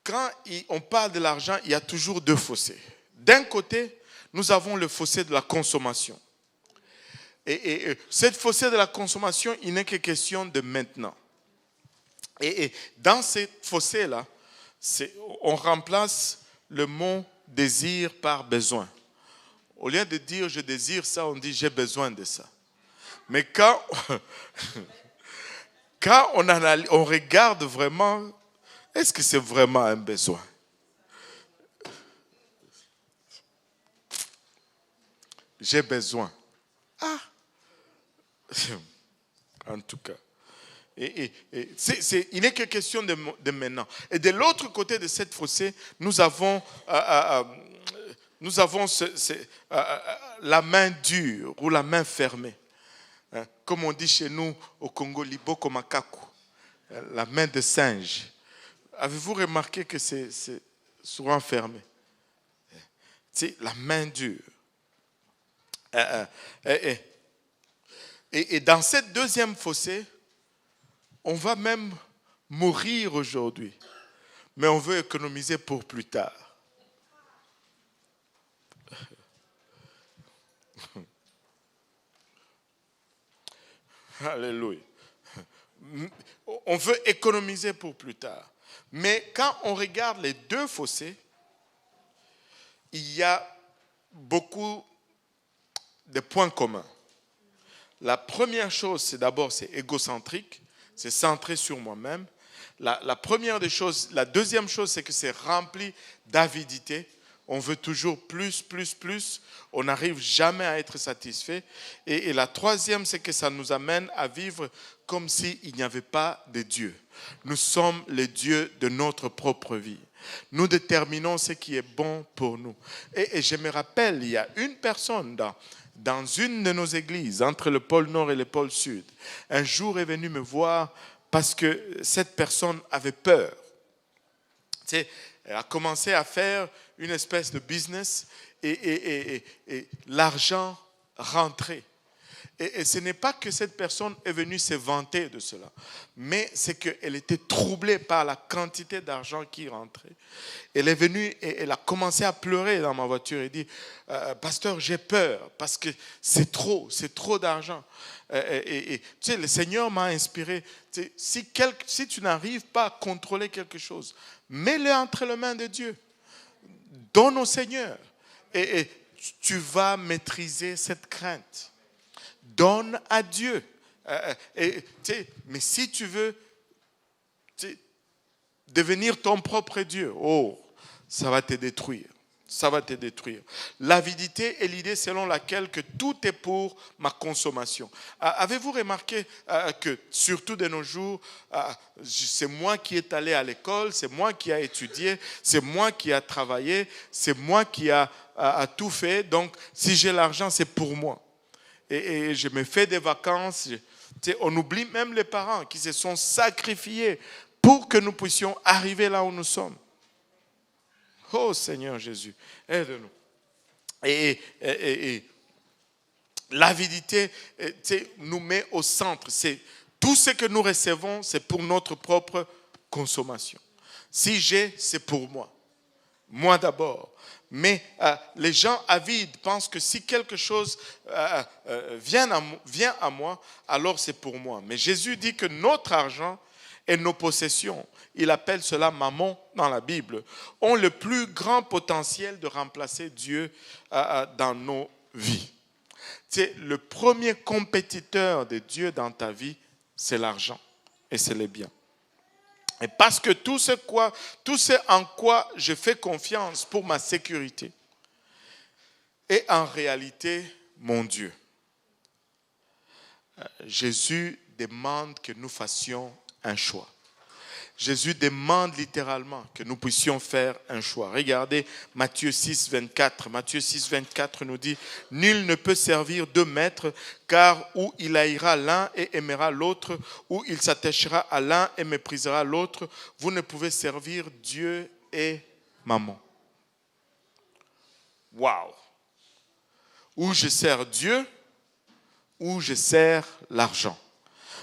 Quand on parle de l'argent, il y a toujours deux fossés. D'un côté, nous avons le fossé de la consommation. Et cette fossé de la consommation, il n'est que question de maintenant. Et dans ce fossé-là, on remplace le mot désire par besoin. Au lieu de dire je désire ça, on dit j'ai besoin de ça. Mais quand on regarde vraiment, est-ce que c'est vraiment un besoin? J'ai besoin. Ah! En tout cas. Il n'est que question de maintenant. Et de l'autre côté de cette fossée, nous avons la main dure ou la main fermée. Hein, comme on dit chez nous au Congo, liboko makaku, la main de singe. Avez-vous remarqué que c'est souvent fermé? C'est la main dure. Et dans cette deuxième fossée, on va même mourir aujourd'hui, mais on veut économiser pour plus tard. Alléluia. On veut économiser pour plus tard. Mais quand on regarde les deux fossés, il y a beaucoup de points communs. La première chose, c'est égocentrique, c'est centré sur moi-même. La première des choses, la deuxième chose, c'est que c'est rempli d'avidité. On veut toujours plus, plus, plus. On n'arrive jamais à être satisfait. Et la troisième, c'est que ça nous amène à vivre comme s'il n'y avait pas de Dieu. Nous sommes les dieux de notre propre vie. Nous déterminons ce qui est bon pour nous. Et je me rappelle, il y a une personne dans une de nos églises, entre le pôle Nord et le pôle Sud, un jour est venu me voir parce que cette personne avait peur. Tu sais, elle a commencé à faire une espèce de business et l'argent rentrait. Et ce n'est pas que cette personne est venue se vanter de cela, mais c'est qu'elle était troublée par la quantité d'argent qui rentrait. Elle est venue et elle a commencé à pleurer dans ma voiture et dit Pasteur, j'ai peur parce que c'est trop d'argent. Tu sais, le Seigneur m'a inspiré. Tu sais, si tu n'arrives pas à contrôler quelque chose, mets-le entre les mains de Dieu. Donne au Seigneur. Et tu vas maîtriser cette crainte. Donne à Dieu. Mais si tu veux devenir ton propre Dieu, ça va te détruire. Ça va te détruire. L'avidité est l'idée selon laquelle que tout est pour ma consommation. Avez-vous remarqué que surtout de nos jours, c'est moi qui est allé à l'école, c'est moi qui a étudié, c'est moi qui a travaillé, c'est moi qui a tout fait. Donc, si j'ai l'argent, c'est pour moi. Et je me fais des vacances. On oublie même les parents qui se sont sacrifiés pour que nous puissions arriver là où nous sommes. Oh Seigneur Jésus, aide-nous. Et l'avidité nous met au centre. C'est tout ce que nous recevons, c'est pour notre propre consommation. Si j'ai, c'est pour moi. Moi d'abord. Mais les gens avides pensent que si quelque chose vient à moi, alors c'est pour moi. Mais Jésus dit que notre argent et nos possessions, il appelle cela mammon dans la Bible, ont le plus grand potentiel de remplacer Dieu dans nos vies. C'est le premier compétiteur de Dieu dans ta vie, c'est l'argent et c'est les biens. Et parce que tout ce en quoi je fais confiance pour ma sécurité est en réalité mon Dieu. Jésus demande que nous fassions un choix. Jésus demande littéralement que nous puissions faire un choix. Regardez Matthieu 6, 24. Matthieu 6, 24 nous dit « Nul ne peut servir deux maîtres, car ou il haïra l'un et aimera l'autre, ou il s'attachera à l'un et méprisera l'autre. Vous ne pouvez servir Dieu et mammon. » Waouh! Ou je sers Dieu, ou je sers l'argent.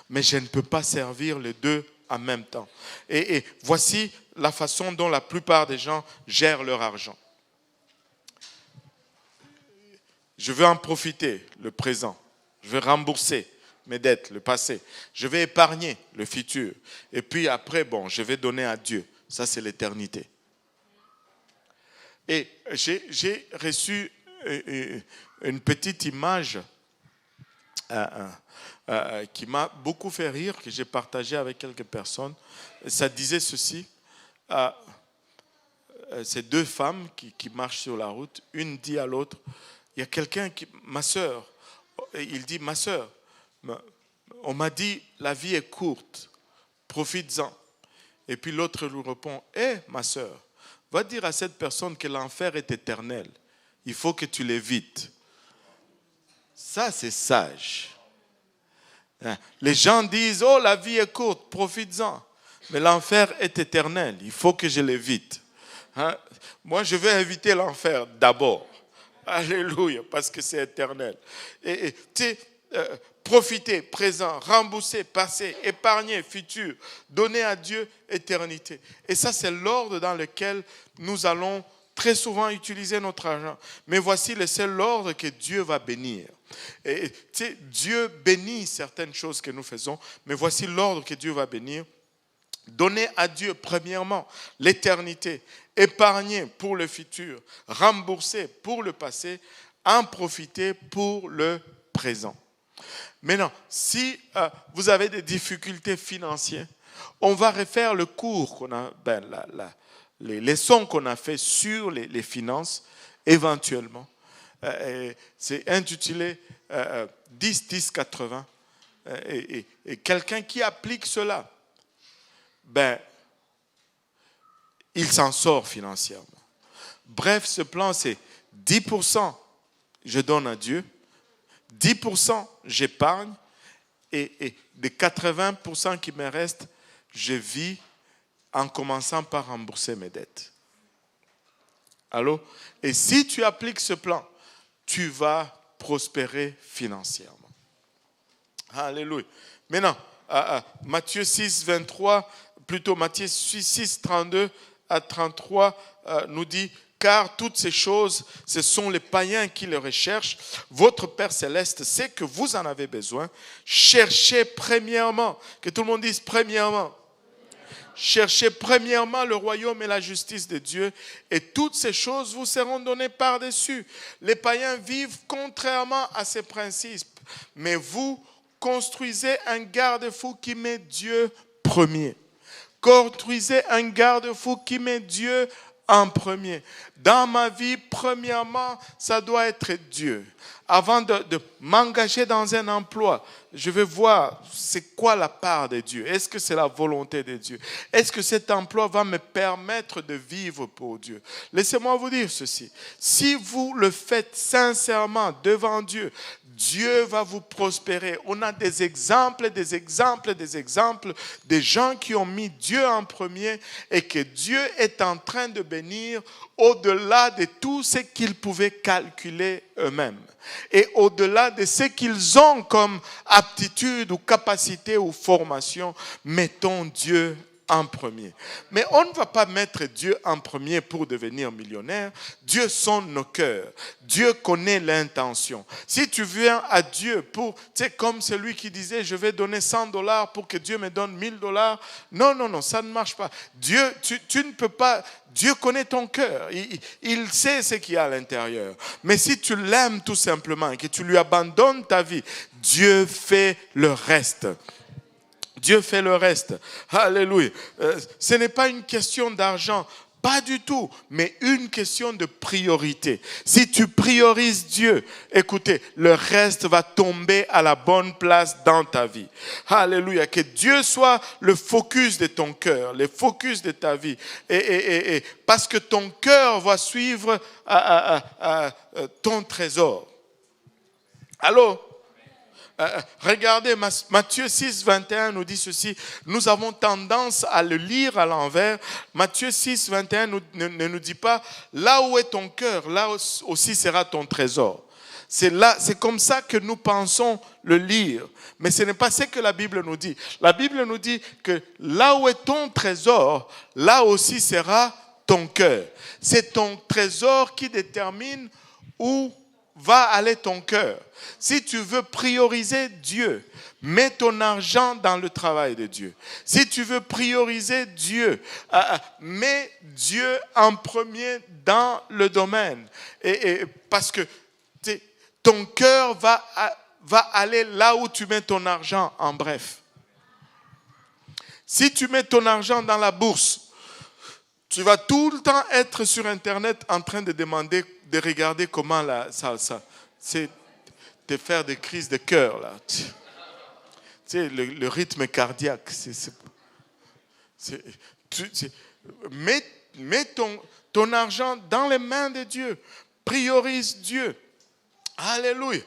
Mais je ne peux pas servir les deux en même temps. Et voici la façon dont la plupart des gens gèrent leur argent. Je veux en profiter, le présent. Je veux rembourser mes dettes, le passé. Je vais épargner le futur. Et puis après, je vais donner à Dieu. Ça, c'est l'éternité. Et j'ai reçu une petite image qui m'a beaucoup fait rire, que j'ai partagée avec quelques personnes. Ça disait ceci, c'est deux femmes qui marchent sur la route. Une dit à l'autre, il y a quelqu'un qui, ma sœur, il dit, ma sœur, on m'a dit, la vie est courte, profites-en. Et puis l'autre lui répond, ma sœur, va dire à cette personne que l'enfer est éternel. Il faut que tu l'évites. Ça, c'est sage. Les gens disent, oh, la vie est courte, profites-en. Mais l'enfer est éternel, il faut que je l'évite. Moi, je vais éviter l'enfer d'abord. Alléluia, parce que c'est éternel. Et tu sais, profiter, présent, rembourser, passé, épargner, futur, donner à Dieu éternité. Et ça, c'est l'ordre dans lequel nous allons très souvent utiliser notre argent. Mais voici le seul ordre que Dieu va bénir. Et tu sais, Dieu bénit certaines choses que nous faisons, mais voici l'ordre que Dieu va bénir. Donner à Dieu, premièrement, l'éternité, épargner pour le futur, rembourser pour le passé, en profiter pour le présent. Maintenant, si vous avez des difficultés financières, on va refaire le cours qu'on a, les leçons qu'on a fait sur les finances, éventuellement. C'est intitulé 10-10-80. Et quelqu'un qui applique cela, il s'en sort financièrement. Bref, ce plan, c'est 10% je donne à Dieu, 10% j'épargne, et des 80% qui me restent, je vis en commençant par rembourser mes dettes. Allô? Et si tu appliques ce plan, tu vas prospérer financièrement. Alléluia. Maintenant, Matthieu 6, 23, plutôt Matthieu 6, 32 à 33 nous dit, car toutes ces choses, ce sont les païens qui les recherchent. Votre Père Céleste sait que vous en avez besoin. Cherchez premièrement, que tout le monde dise premièrement. Cherchez premièrement le royaume et la justice de Dieu, et toutes ces choses vous seront données par-dessus. Les païens vivent contrairement à ces principes, mais vous construisez un garde-fou qui met Dieu premier. Construisez un garde-fou qui met Dieu en premier. Dans ma vie, premièrement, ça doit être Dieu. Avant de m'engager dans un emploi, je vais voir c'est quoi la part de Dieu. Est-ce que c'est la volonté de Dieu? Est-ce que cet emploi va me permettre de vivre pour Dieu? Laissez-moi vous dire ceci. Si vous le faites sincèrement devant Dieu, Dieu va vous prospérer. On a des exemples des gens qui ont mis Dieu en premier et que Dieu est en train de bénir au-delà de tout ce qu'ils pouvaient calculer eux-mêmes. Et au-delà de ce qu'ils ont comme aptitude ou capacité ou formation, mettons Dieu en premier. Mais on ne va pas mettre Dieu en premier pour devenir millionnaire. Dieu sonde nos cœurs. Dieu connaît l'intention. Si tu viens à Dieu pour, tu sais, comme celui qui disait, je vais donner $100 pour que Dieu me donne $1000. Non, ça ne marche pas. Dieu, tu ne peux pas. Dieu connaît ton cœur. Il sait ce qu'il y a à l'intérieur. Mais si tu l'aimes tout simplement et que tu lui abandonnes ta vie, Dieu fait le reste. Dieu fait le reste. Alléluia. Ce n'est pas une question d'argent, pas du tout, mais une question de priorité. Si tu priorises Dieu, écoutez, le reste va tomber à la bonne place dans ta vie. Alléluia. Que Dieu soit le focus de ton cœur, le focus de ta vie. Et parce que ton cœur va suivre ton trésor. Allô? Regardez, Matthieu 6, 21 nous dit ceci. Nous avons tendance à le lire à l'envers. Matthieu 6, 21 ne nous dit pas là où est ton cœur, là aussi sera ton trésor. C'est comme ça que nous pensons le lire. Mais ce n'est pas ce que la Bible nous dit. La Bible nous dit que là où est ton trésor, là aussi sera ton cœur. C'est ton trésor qui détermine où va aller ton cœur. Si tu veux prioriser Dieu, mets ton argent dans le travail de Dieu. Si tu veux prioriser Dieu, mets Dieu en premier dans le domaine. Et parce que ton cœur va aller là où tu mets ton argent, en bref. Si tu mets ton argent dans la bourse, tu vas tout le temps être sur Internet en train de demander, de regarder comment c'est te faire des crises de cœur. Là. Tu sais, le rythme cardiaque. Mets ton argent dans les mains de Dieu. Priorise Dieu. Alléluia.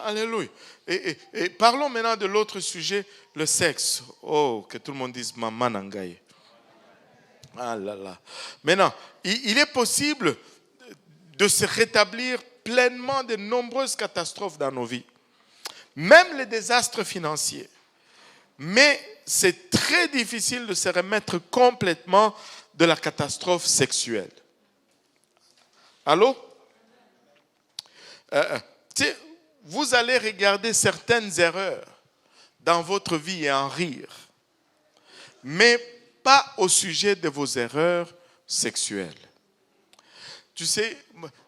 Alléluia. Et parlons maintenant de l'autre sujet, le sexe. Oh, que tout le monde dise Maman Nangaye. Ah là là. Maintenant, il est possible de se rétablir pleinement de nombreuses catastrophes dans nos vies. Même les désastres financiers. Mais c'est très difficile de se remettre complètement de la catastrophe sexuelle. Allô? Vous allez regarder certaines erreurs dans votre vie et en rire. Mais pas au sujet de vos erreurs sexuelles. Tu sais,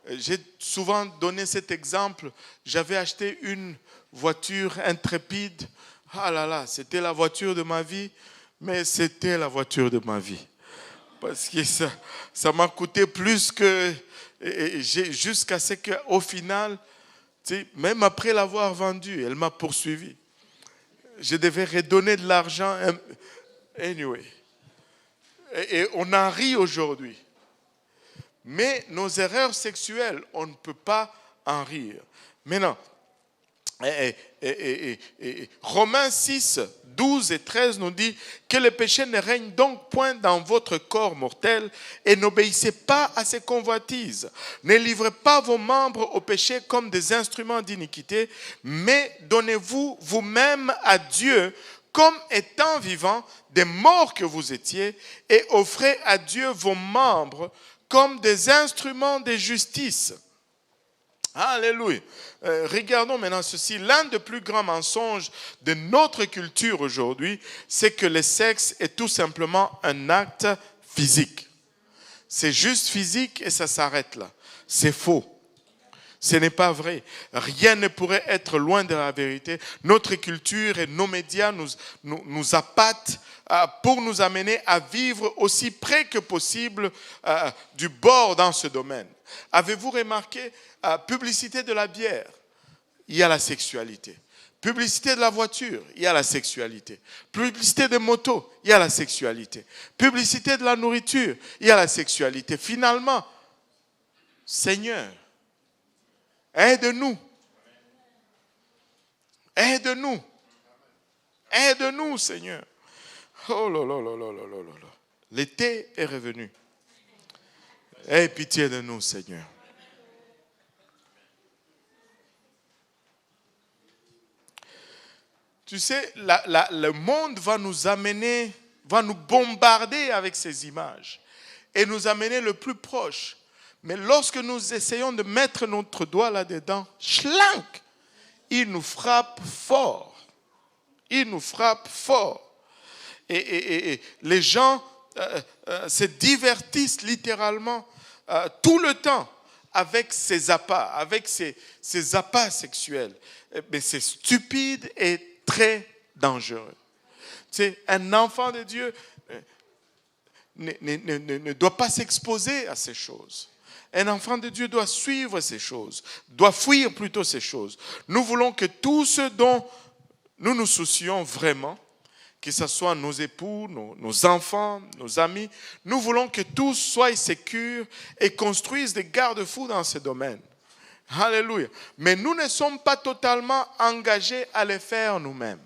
j'ai souvent donné cet exemple. J'avais acheté une voiture intrépide. Ah là là, c'était la voiture de ma vie, mais c'était la voiture de ma vie. Parce que ça m'a coûté plus que... jusqu'à ce qu'au final, même après l'avoir vendue, elle m'a poursuivi. Je devais redonner de l'argent. Anyway. Et on en rit aujourd'hui. Mais nos erreurs sexuelles, on ne peut pas en rire. Maintenant, Romains 6, 12 et 13 nous dit que le péché ne règne donc point dans votre corps mortel et n'obéissez pas à ses convoitises. Ne livrez pas vos membres au péché comme des instruments d'iniquité, mais donnez-vous vous-même à Dieu comme étant vivants, des morts que vous étiez, et offrez à Dieu vos membres comme des instruments de justice. Alléluia. Regardons maintenant ceci. L'un des plus grands mensonges de notre culture aujourd'hui, c'est que le sexe est tout simplement un acte physique. C'est juste physique et ça s'arrête là. C'est faux. Ce n'est pas vrai. Rien ne pourrait être loin de la vérité. Notre culture et nos médias nous appâtent pour nous amener à vivre aussi près que possible du bord dans ce domaine. Avez-vous remarqué, publicité de la bière, il y a la sexualité. Publicité de la voiture, il y a la sexualité. Publicité de moto, il y a la sexualité. Publicité de la nourriture, il y a la sexualité. Finalement, Seigneur, aide-nous. Aide-nous. Aide-nous, Seigneur. Oh là là là là là là là. L'été est revenu. Aie pitié de nous, Seigneur. Tu sais, le monde va nous amener, va nous bombarder avec ces images et nous amener le plus proche. Mais lorsque nous essayons de mettre notre doigt là-dedans, schlank, il nous frappe fort. Il nous frappe fort. Et les gens se divertissent littéralement tout le temps avec ces appâts, sexuels. Mais c'est stupide et très dangereux. Tu sais, un enfant de Dieu ne doit pas s'exposer à ces choses. Un enfant de Dieu doit suivre ces choses, doit fuir plutôt ces choses. Nous voulons que tout ce dont nous nous soucions vraiment, que ce soit nos époux, nos enfants, nos amis, nous voulons que tous soient sécures et construisent des garde-fous dans ce domaine. Alléluia. Mais nous ne sommes pas totalement engagés à les faire nous-mêmes.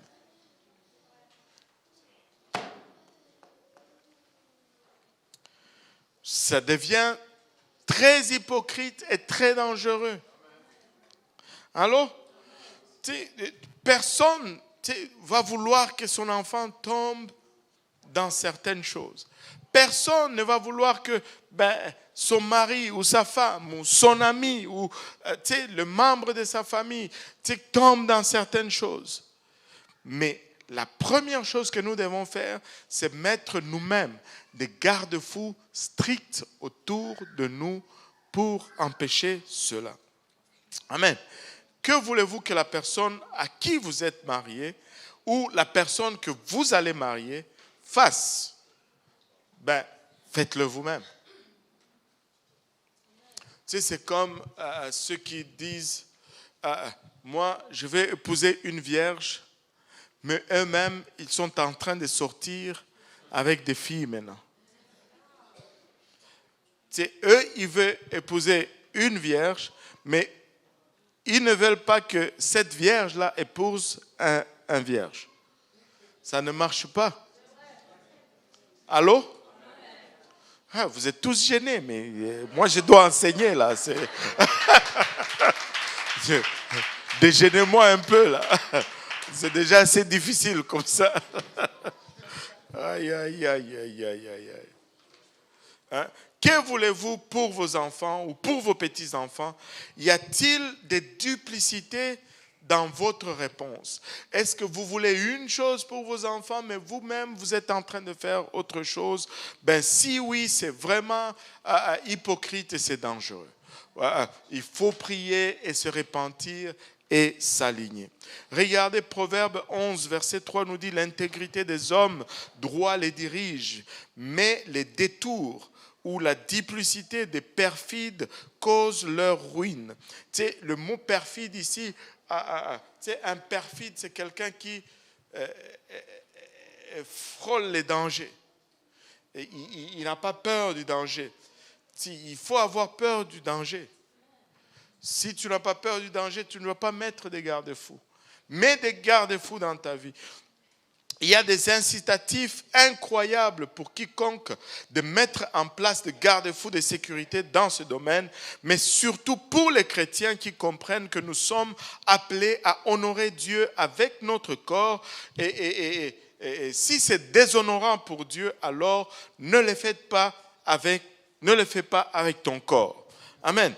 Ça devient très hypocrite et très dangereux. Alors, personne va vouloir que son enfant tombe dans certaines choses. Personne ne va vouloir que son mari ou sa femme ou son ami ou le membre de sa famille tombe dans certaines choses. Mais la première chose que nous devons faire, c'est mettre nous-mêmes des garde-fous stricts autour de nous pour empêcher cela. Amen. Que voulez-vous que la personne à qui vous êtes marié ou la personne que vous allez marier fasse? Faites-le vous-même. C'est comme ceux qui disent, moi, je vais épouser une vierge, mais eux-mêmes, ils sont en train de sortir avec des filles maintenant. Eux, ils veulent épouser une vierge, mais ils ne veulent pas que cette vierge-là épouse un vierge. Ça ne marche pas. Allô? Ah, vous êtes tous gênés, mais moi je dois enseigner là. Déjeunez-moi un peu là. C'est déjà assez difficile comme ça. Aïe, aïe, aïe, aïe, aïe, aïe. Hein? Que voulez-vous pour vos enfants ou pour vos petits-enfants? Y a-t-il des duplicités dans votre réponse? Est-ce que vous voulez une chose pour vos enfants, mais vous-même, vous êtes en train de faire autre chose? Si oui, c'est vraiment hypocrite et c'est dangereux. Il faut prier et se repentir et s'aligner. Regardez, Proverbe 11, verset 3 nous dit: l'intégrité des hommes droits les dirige, mais les détours ou la duplicité des perfides causent leur ruine. Le mot perfide ici, un perfide, c'est quelqu'un qui frôle les dangers. Et il n'a pas peur du danger. Il faut avoir peur du danger. Si tu n'as pas peur du danger, tu ne dois pas mettre des garde-fous. Mets des garde-fous dans ta vie. Il y a des incitatifs incroyables pour quiconque de mettre en place des garde-fous de sécurité dans ce domaine, mais surtout pour les chrétiens qui comprennent que nous sommes appelés à honorer Dieu avec notre corps. Et si c'est déshonorant pour Dieu, alors ne le fais pas avec ton corps. Amen.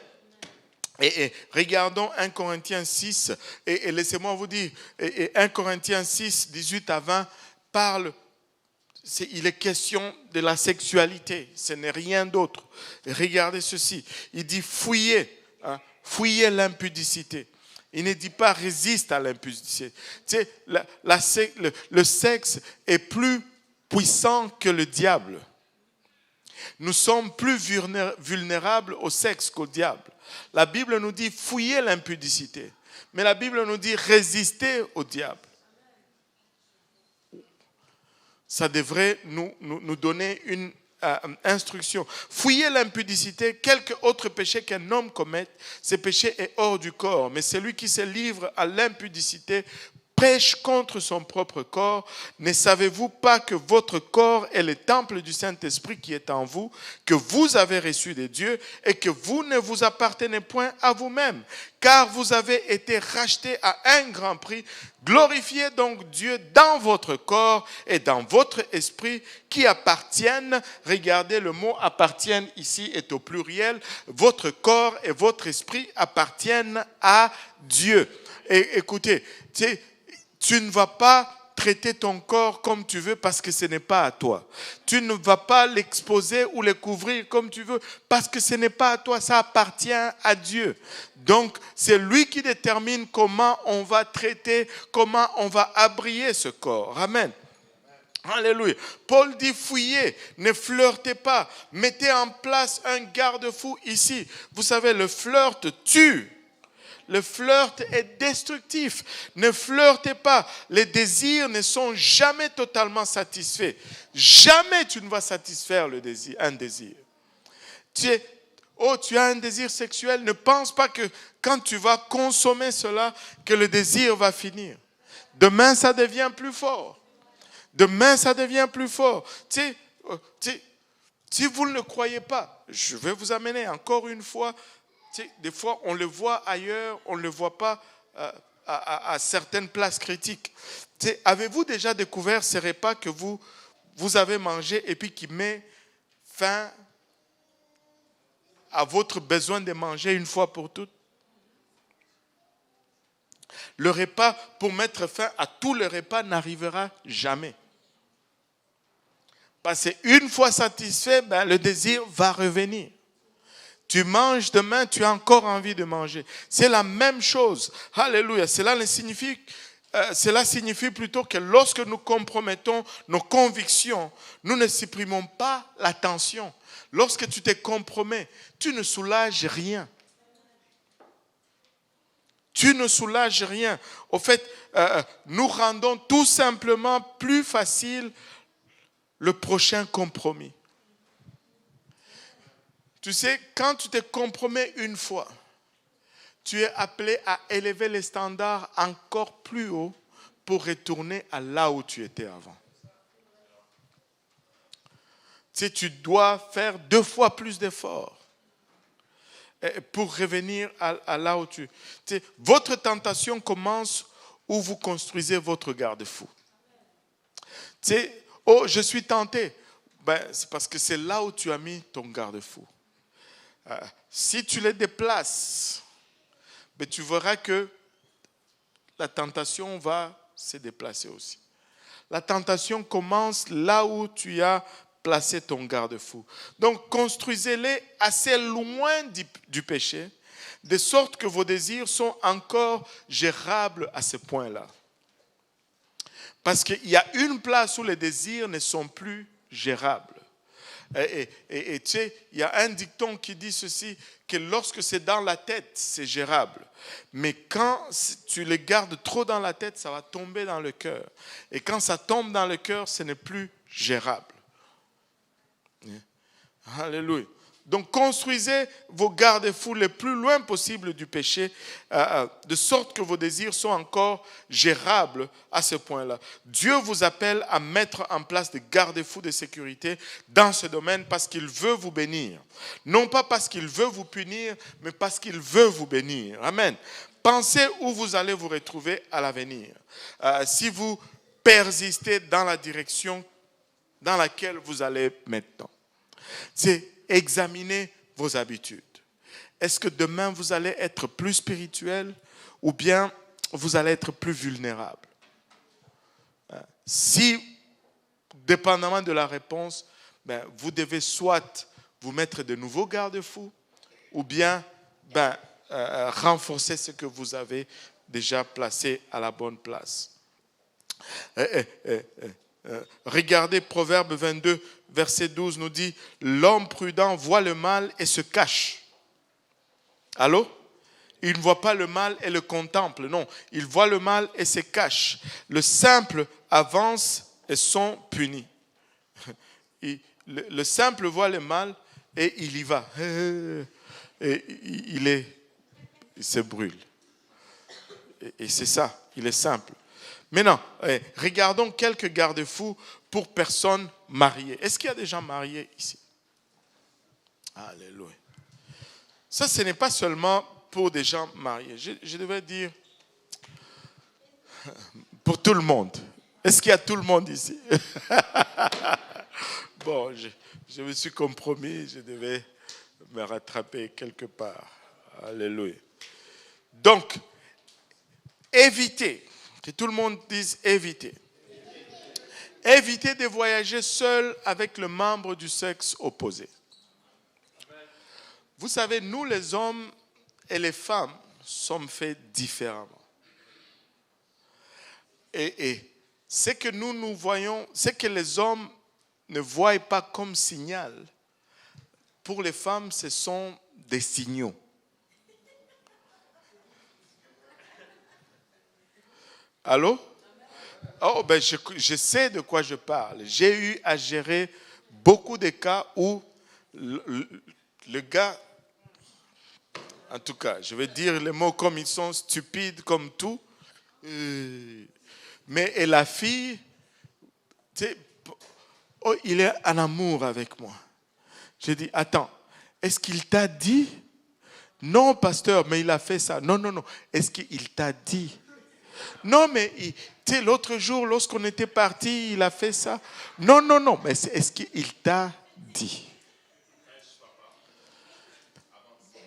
Et regardons 1 Corinthiens 6, et laissez-moi vous dire, 1 Corinthiens 6, 18 à 20, il est question de la sexualité, ce n'est rien d'autre. Regardez ceci, il dit fouillez l'impudicité. Il ne dit pas résiste à l'impudicité. Le sexe est plus puissant que le diable. Nous sommes plus vulnérables au sexe qu'au diable. La Bible nous dit fouiller l'impudicité. Mais la Bible nous dit résister au diable. Ça devrait nous donner une instruction. Fouiller l'impudicité, quelque autre péché qu'un homme commette, ce péché est hors du corps. Mais celui qui se livre à l'impudicité pêche contre son propre corps. Ne savez-vous pas que votre corps est le temple du Saint-Esprit qui est en vous, que vous avez reçu de Dieu et que vous ne vous appartenez point à vous-même, car vous avez été rachetés à un grand prix. Glorifiez donc Dieu dans votre corps et dans votre esprit qui appartiennent. Regardez, le mot appartiennent ici est au pluriel. Votre corps et votre esprit appartiennent à Dieu. Et écoutez, tu ne vas pas traiter ton corps comme tu veux parce que ce n'est pas à toi. Tu ne vas pas l'exposer ou le couvrir comme tu veux parce que ce n'est pas à toi, ça appartient à Dieu. Donc, c'est lui qui détermine comment on va traiter, comment on va abrier ce corps. Amen. Alléluia. Paul dit fouillez, ne flirtez pas, mettez en place un garde-fou ici. Vous savez, le flirt tue. Le flirt est destructif. Ne flirtez pas. Les désirs ne sont jamais totalement satisfaits. Jamais tu ne vas satisfaire un désir. Tu as un désir sexuel. Ne pense pas que quand tu vas consommer cela, que le désir va finir. Demain, ça devient plus fort. Demain, ça devient plus fort. Si vous ne le croyez pas, je vais vous amener encore une fois. Des fois, on le voit ailleurs, on ne le voit pas à certaines places critiques. Avez-vous déjà découvert ces repas que vous avez mangés et puis qui met fin à votre besoin de manger une fois pour toutes? Le repas pour mettre fin à tous les repas n'arrivera jamais. Parce qu'une fois satisfait, le désir va revenir. Tu manges demain, tu as encore envie de manger. C'est la même chose. Alléluia. Cela signifie plutôt que lorsque nous compromettons nos convictions, nous ne supprimons pas la tension. Lorsque tu te compromets, tu ne soulages rien. Tu ne soulages rien. Au fait, nous rendons tout simplement plus facile le prochain compromis. Tu sais, quand tu te compromets une fois, tu es appelé à élever les standards encore plus haut pour retourner à là où tu étais avant. Tu sais, tu dois faire 2 fois plus d'efforts pour revenir à là où tu sais, votre tentation commence où vous construisez votre garde-fou. Tu sais, oh, je suis tenté. C'est parce que c'est là où tu as mis ton garde-fou. Si tu les déplaces, tu verras que la tentation va se déplacer aussi. La tentation commence là où tu as placé ton garde-fou. Donc, construisez-les assez loin du péché, de sorte que vos désirs sont encore gérables à ce point-là. Parce qu'il y a une place où les désirs ne sont plus gérables. Et tu sais, il y a un dicton qui dit ceci, que lorsque c'est dans la tête, c'est gérable. Mais quand tu les gardes trop dans la tête, ça va tomber dans le cœur. Et quand ça tombe dans le cœur, ce n'est plus gérable. Alléluia. Donc construisez vos garde-fous le plus loin possible du péché, de sorte que vos désirs sont encore gérables à ce point-là. Dieu vous appelle à mettre en place des garde-fous de sécurité dans ce domaine parce qu'il veut vous bénir. Non pas parce qu'il veut vous punir, mais parce qu'il veut vous bénir. Amen. Pensez où vous allez vous retrouver à l'avenir. Si vous persistez dans la direction dans laquelle vous allez maintenant. C'est examinez vos habitudes. Est-ce que demain vous allez être plus spirituel ou bien vous allez être plus vulnérable? Si, dépendamment de la réponse, vous devez soit vous mettre de nouveaux garde-fous ou bien renforcer ce que vous avez déjà placé à la bonne place. Regardez Proverbe 22, verset 12 nous dit « L'homme prudent voit le mal et se cache. » Allô? Il ne voit pas le mal et le contemple. Non, il voit le mal et se cache. Le simple avance et sont punis. Le simple voit le mal et il y va. Et il se brûle. Et c'est ça, il est simple. Maintenant, regardons quelques garde-fous pour personnes mariées. Est-ce qu'il y a des gens mariés ici? Alléluia. Ça, ce n'est pas seulement pour des gens mariés. Je devais dire pour tout le monde. Est-ce qu'il y a tout le monde ici? Bon, je me suis compromis, je devais me rattraper quelque part. Alléluia. Donc, évitez. Que tout le monde dise éviter. Évitez de voyager seul avec le membre du sexe opposé. Vous savez, nous les hommes et les femmes sommes faits différemment. Et ce que nous voyons, ce que les hommes ne voient pas comme signal, pour les femmes, ce sont des signaux. Allô? Oh, je sais de quoi je parle. J'ai eu à gérer beaucoup de cas où le gars, en tout cas, je vais dire les mots comme ils sont, stupides comme tout. Mais et la fille, tu sais, oh, il est en amour avec moi. J'ai dit, attends, est-ce qu'il t'a dit? Non, pasteur, mais il a fait ça. Non. Est-ce qu'il t'a dit? Non, mais tu sais, l'autre jour, lorsqu'on était parti, il a fait ça. Non, mais est-ce qu'il t'a dit?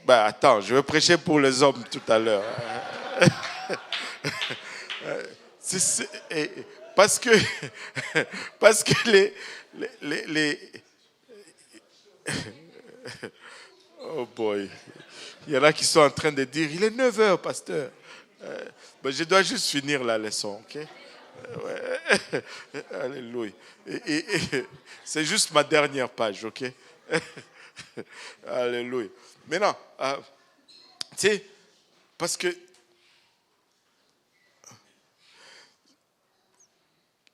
Attends, je vais prêcher pour les hommes tout à l'heure. Parce que, parce que les oh boy, il y en a qui sont en train de dire, il est 9 heures, pasteur. Je dois juste finir la leçon, ok? Ouais. Alléluia. C'est juste ma dernière page, ok? Alléluia. Maintenant, tu sais, parce que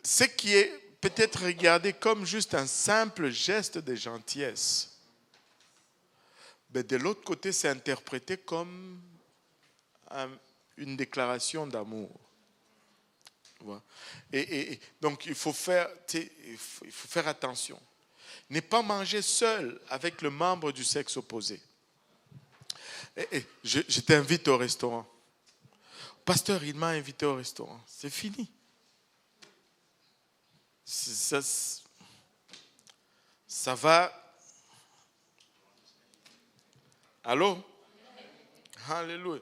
ce qui est peut-être regardé comme juste un simple geste de gentillesse, mais de l'autre côté, c'est interprété comme une déclaration d'amour. Et donc, il faut faire attention. Ne pas manger seul avec le membre du sexe opposé. Je t'invite au restaurant. Pasteur, il m'a invité au restaurant. C'est fini. Ça va. Allô? Alléluia.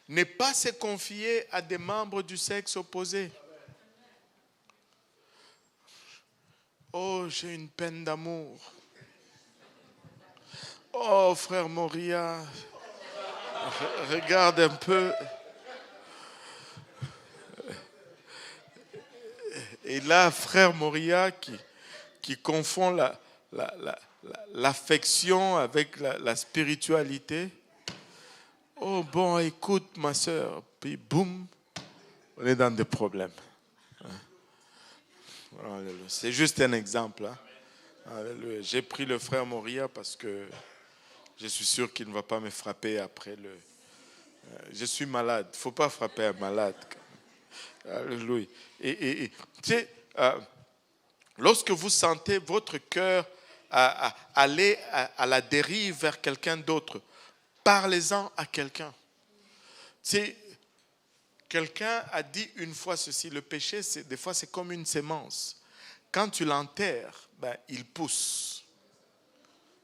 Ne pas se confier à des membres du sexe opposé. Oh, j'ai une peine d'amour. Oh, frère Moria, regarde un peu. Et là, frère Moria qui confond l'affection avec la spiritualité. Oh bon, écoute ma soeur. Puis boum, on est dans des problèmes. C'est juste un exemple. Alléluia. J'ai pris le frère Moria parce que je suis sûr qu'il ne va pas me frapper après le... Je suis malade. Il ne faut pas frapper un malade. Alléluia. Et tu sais, lorsque vous sentez votre cœur aller à la dérive vers quelqu'un d'autre, parlez-en à quelqu'un. Tu sais, quelqu'un a dit une fois ceci, le péché, des fois, c'est comme une sémence. Quand tu l'enterres, il pousse.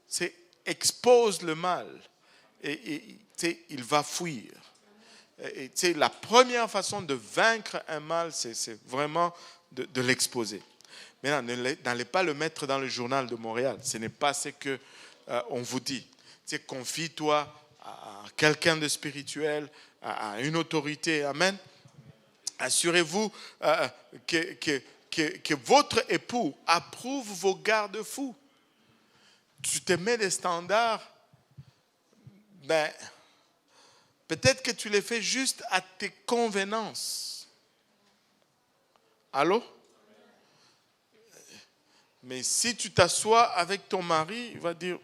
C'est expose le mal et il va fuir. Et la première façon de vaincre un mal, c'est vraiment de l'exposer. Maintenant, n'allez pas le mettre dans le journal de Montréal. Ce n'est pas ce qu'on vous dit. Confie-toi à quelqu'un de spirituel, à une autorité. Amen. Assurez-vous que votre époux approuve vos garde-fous. Tu te mets des standards, peut-être que tu les fais juste à tes convenances. Allô? Mais si tu t'assois avec ton mari, il va dire,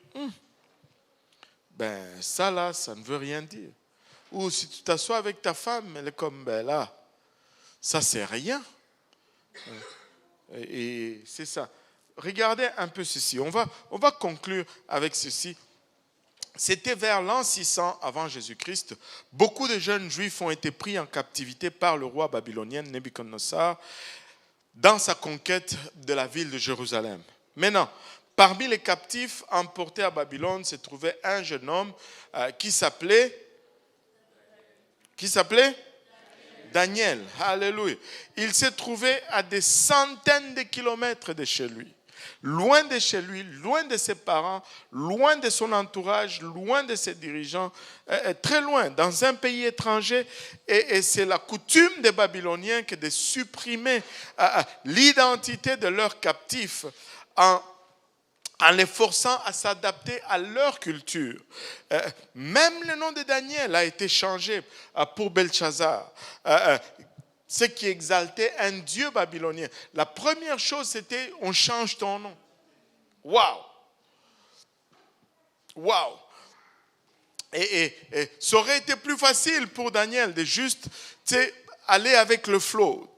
ça là, ça ne veut rien dire. Ou si tu t'assois avec ta femme, elle est comme, là, ça c'est rien. Et c'est ça. Regardez un peu ceci. On va conclure avec ceci. C'était vers l'an 600 avant Jésus-Christ. Beaucoup de jeunes juifs ont été pris en captivité par le roi babylonien Nebuchadnezzar dans sa conquête de la ville de Jérusalem. Maintenant, parmi les captifs emportés à Babylone se trouvait un jeune homme qui s'appelait Daniel. Alléluia. Il s'est trouvé à des centaines de kilomètres de chez lui. Loin de chez lui, loin de ses parents, loin de son entourage, loin de ses dirigeants, très loin, dans un pays étranger. Et c'est la coutume des Babyloniens que de supprimer l'identité de leurs captifs en les forçant à s'adapter à leur culture. Même le nom de Daniel a été changé pour Belchazzar. Ce qui exaltait un dieu babylonien. La première chose, c'était on change ton nom. Waouh! Waouh! Et ça aurait été plus facile pour Daniel de juste aller avec le flot,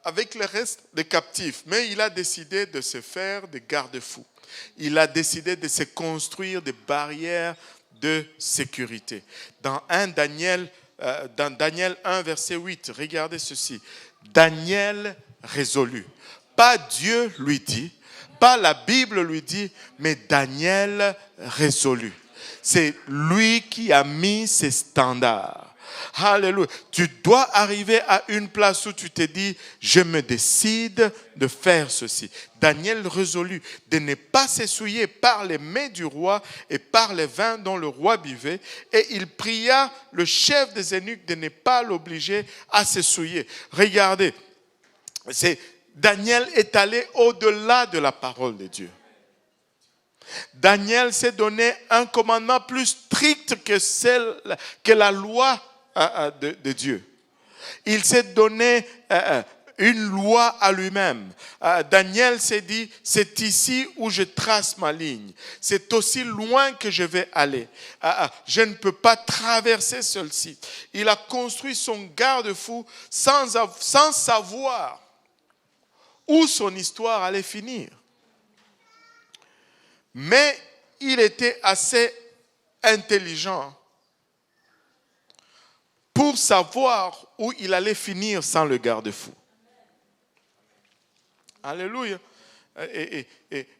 avec le reste des captifs. Mais il a décidé de se faire des garde-fous. Il a décidé de se construire des barrières de sécurité. Dans Daniel 1, verset 8, regardez ceci. Daniel résolu. Pas Dieu lui dit, pas la Bible lui dit, mais Daniel résolu. C'est lui qui a mis ses standards. Alléluia. Tu dois arriver à une place où tu te dis, je me décide de faire ceci. Daniel résolut de ne pas s'essouiller par les mets du roi et par les vins dont le roi buvait. Et il pria le chef des eunuques de ne pas l'obliger à s'essouiller. Regardez, Daniel est allé au-delà de la parole de Dieu. Daniel s'est donné un commandement plus strict que la loi de Dieu. Il s'est donné une loi à lui-même. Daniel s'est dit, c'est ici où je trace ma ligne. C'est aussi loin que je vais aller. Je ne peux pas traverser celle-ci. Il a construit son garde-fou sans savoir où son histoire allait finir. Mais il était assez intelligent pour savoir où il allait finir sans le garde-fou. Alléluia. Et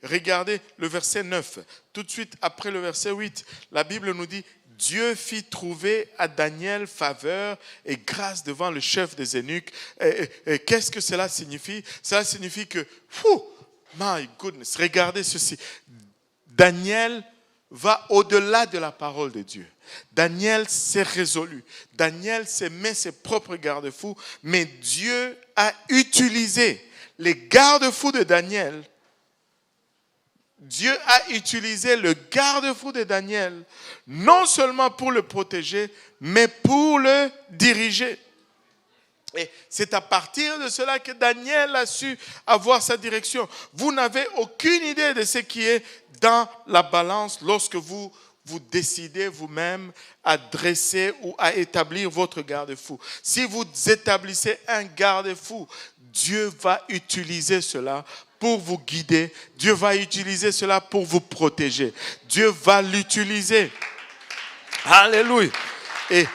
regardez le verset 9. Tout de suite après le verset 8, la Bible nous dit, Dieu fit trouver à Daniel faveur et grâce devant le chef des eunuques. Et qu'est-ce que cela signifie? Cela signifie que, my goodness, regardez ceci. Daniel va au-delà de la parole de Dieu. Daniel s'est résolu. Daniel s'est mis ses propres garde-fous. Mais Dieu a utilisé les garde-fous de Daniel. Dieu a utilisé le garde-fou de Daniel, non seulement pour le protéger, mais pour le diriger. Et c'est à partir de cela que Daniel a su avoir sa direction. Vous n'avez aucune idée de ce qui est dans la balance lorsque vous décidez vous-même à dresser ou à établir votre garde-fou. Si vous établissez un garde-fou, Dieu va utiliser cela pour vous guider. Dieu va utiliser cela pour vous protéger. Dieu va l'utiliser. Alléluia. Et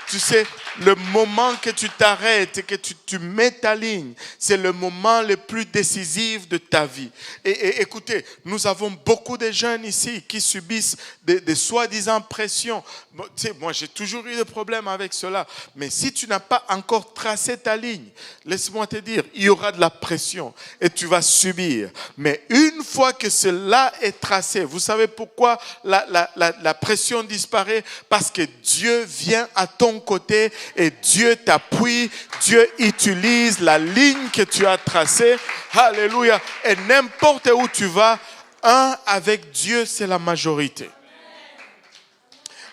tu sais, le moment que tu t'arrêtes et que tu mets ta ligne, c'est le moment le plus décisif de ta vie. Et écoutez, nous avons beaucoup de jeunes ici qui subissent des soi-disant pressions. Bon, tu sais, moi, j'ai toujours eu des problèmes avec cela. Mais si tu n'as pas encore tracé ta ligne, laisse-moi te dire, il y aura de la pression et tu vas subir. Mais une fois que cela est tracé, vous savez pourquoi la pression disparaît? Parce que Dieu vient à ton côté et Dieu t'appuie, Dieu utilise la ligne que tu as tracée. Alléluia. Et n'importe où tu vas, avec Dieu, c'est la majorité.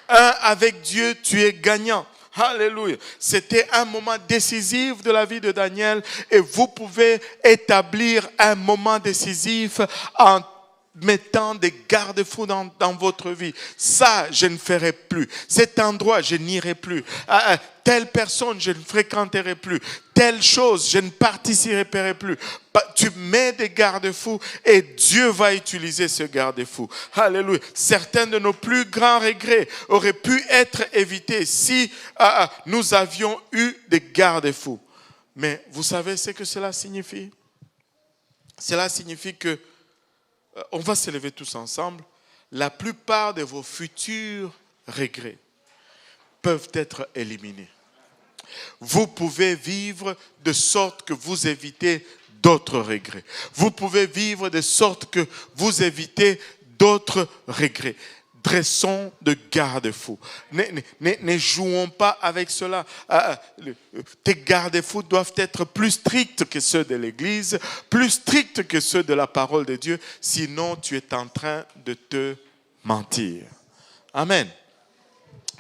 Avec Dieu, tu es gagnant. Alléluia. C'était un moment décisif de la vie de Daniel et vous pouvez établir un moment décisif en mettant des garde-fous dans votre vie. Ça, je ne ferai plus. Cet endroit, je n'irai plus. Telle personne, je ne fréquenterai plus. Telle chose, je ne participerai plus. Tu mets des garde-fous et Dieu va utiliser ce garde-fou. Alléluia. Certains de nos plus grands regrets auraient pu être évités si nous avions eu des garde-fous. Mais vous savez ce que cela signifie? Cela signifie que on va se lever tous ensemble. La plupart de vos futurs regrets peuvent être éliminés. Vous pouvez vivre de sorte que vous évitez d'autres regrets. Vous pouvez vivre de sorte que vous évitez d'autres regrets. Dressons de garde-fous. Ne jouons pas avec cela. Tes garde-fous doivent être plus stricts que ceux de l'Église, plus stricts que ceux de la parole de Dieu. Sinon, tu es en train de te mentir. Amen.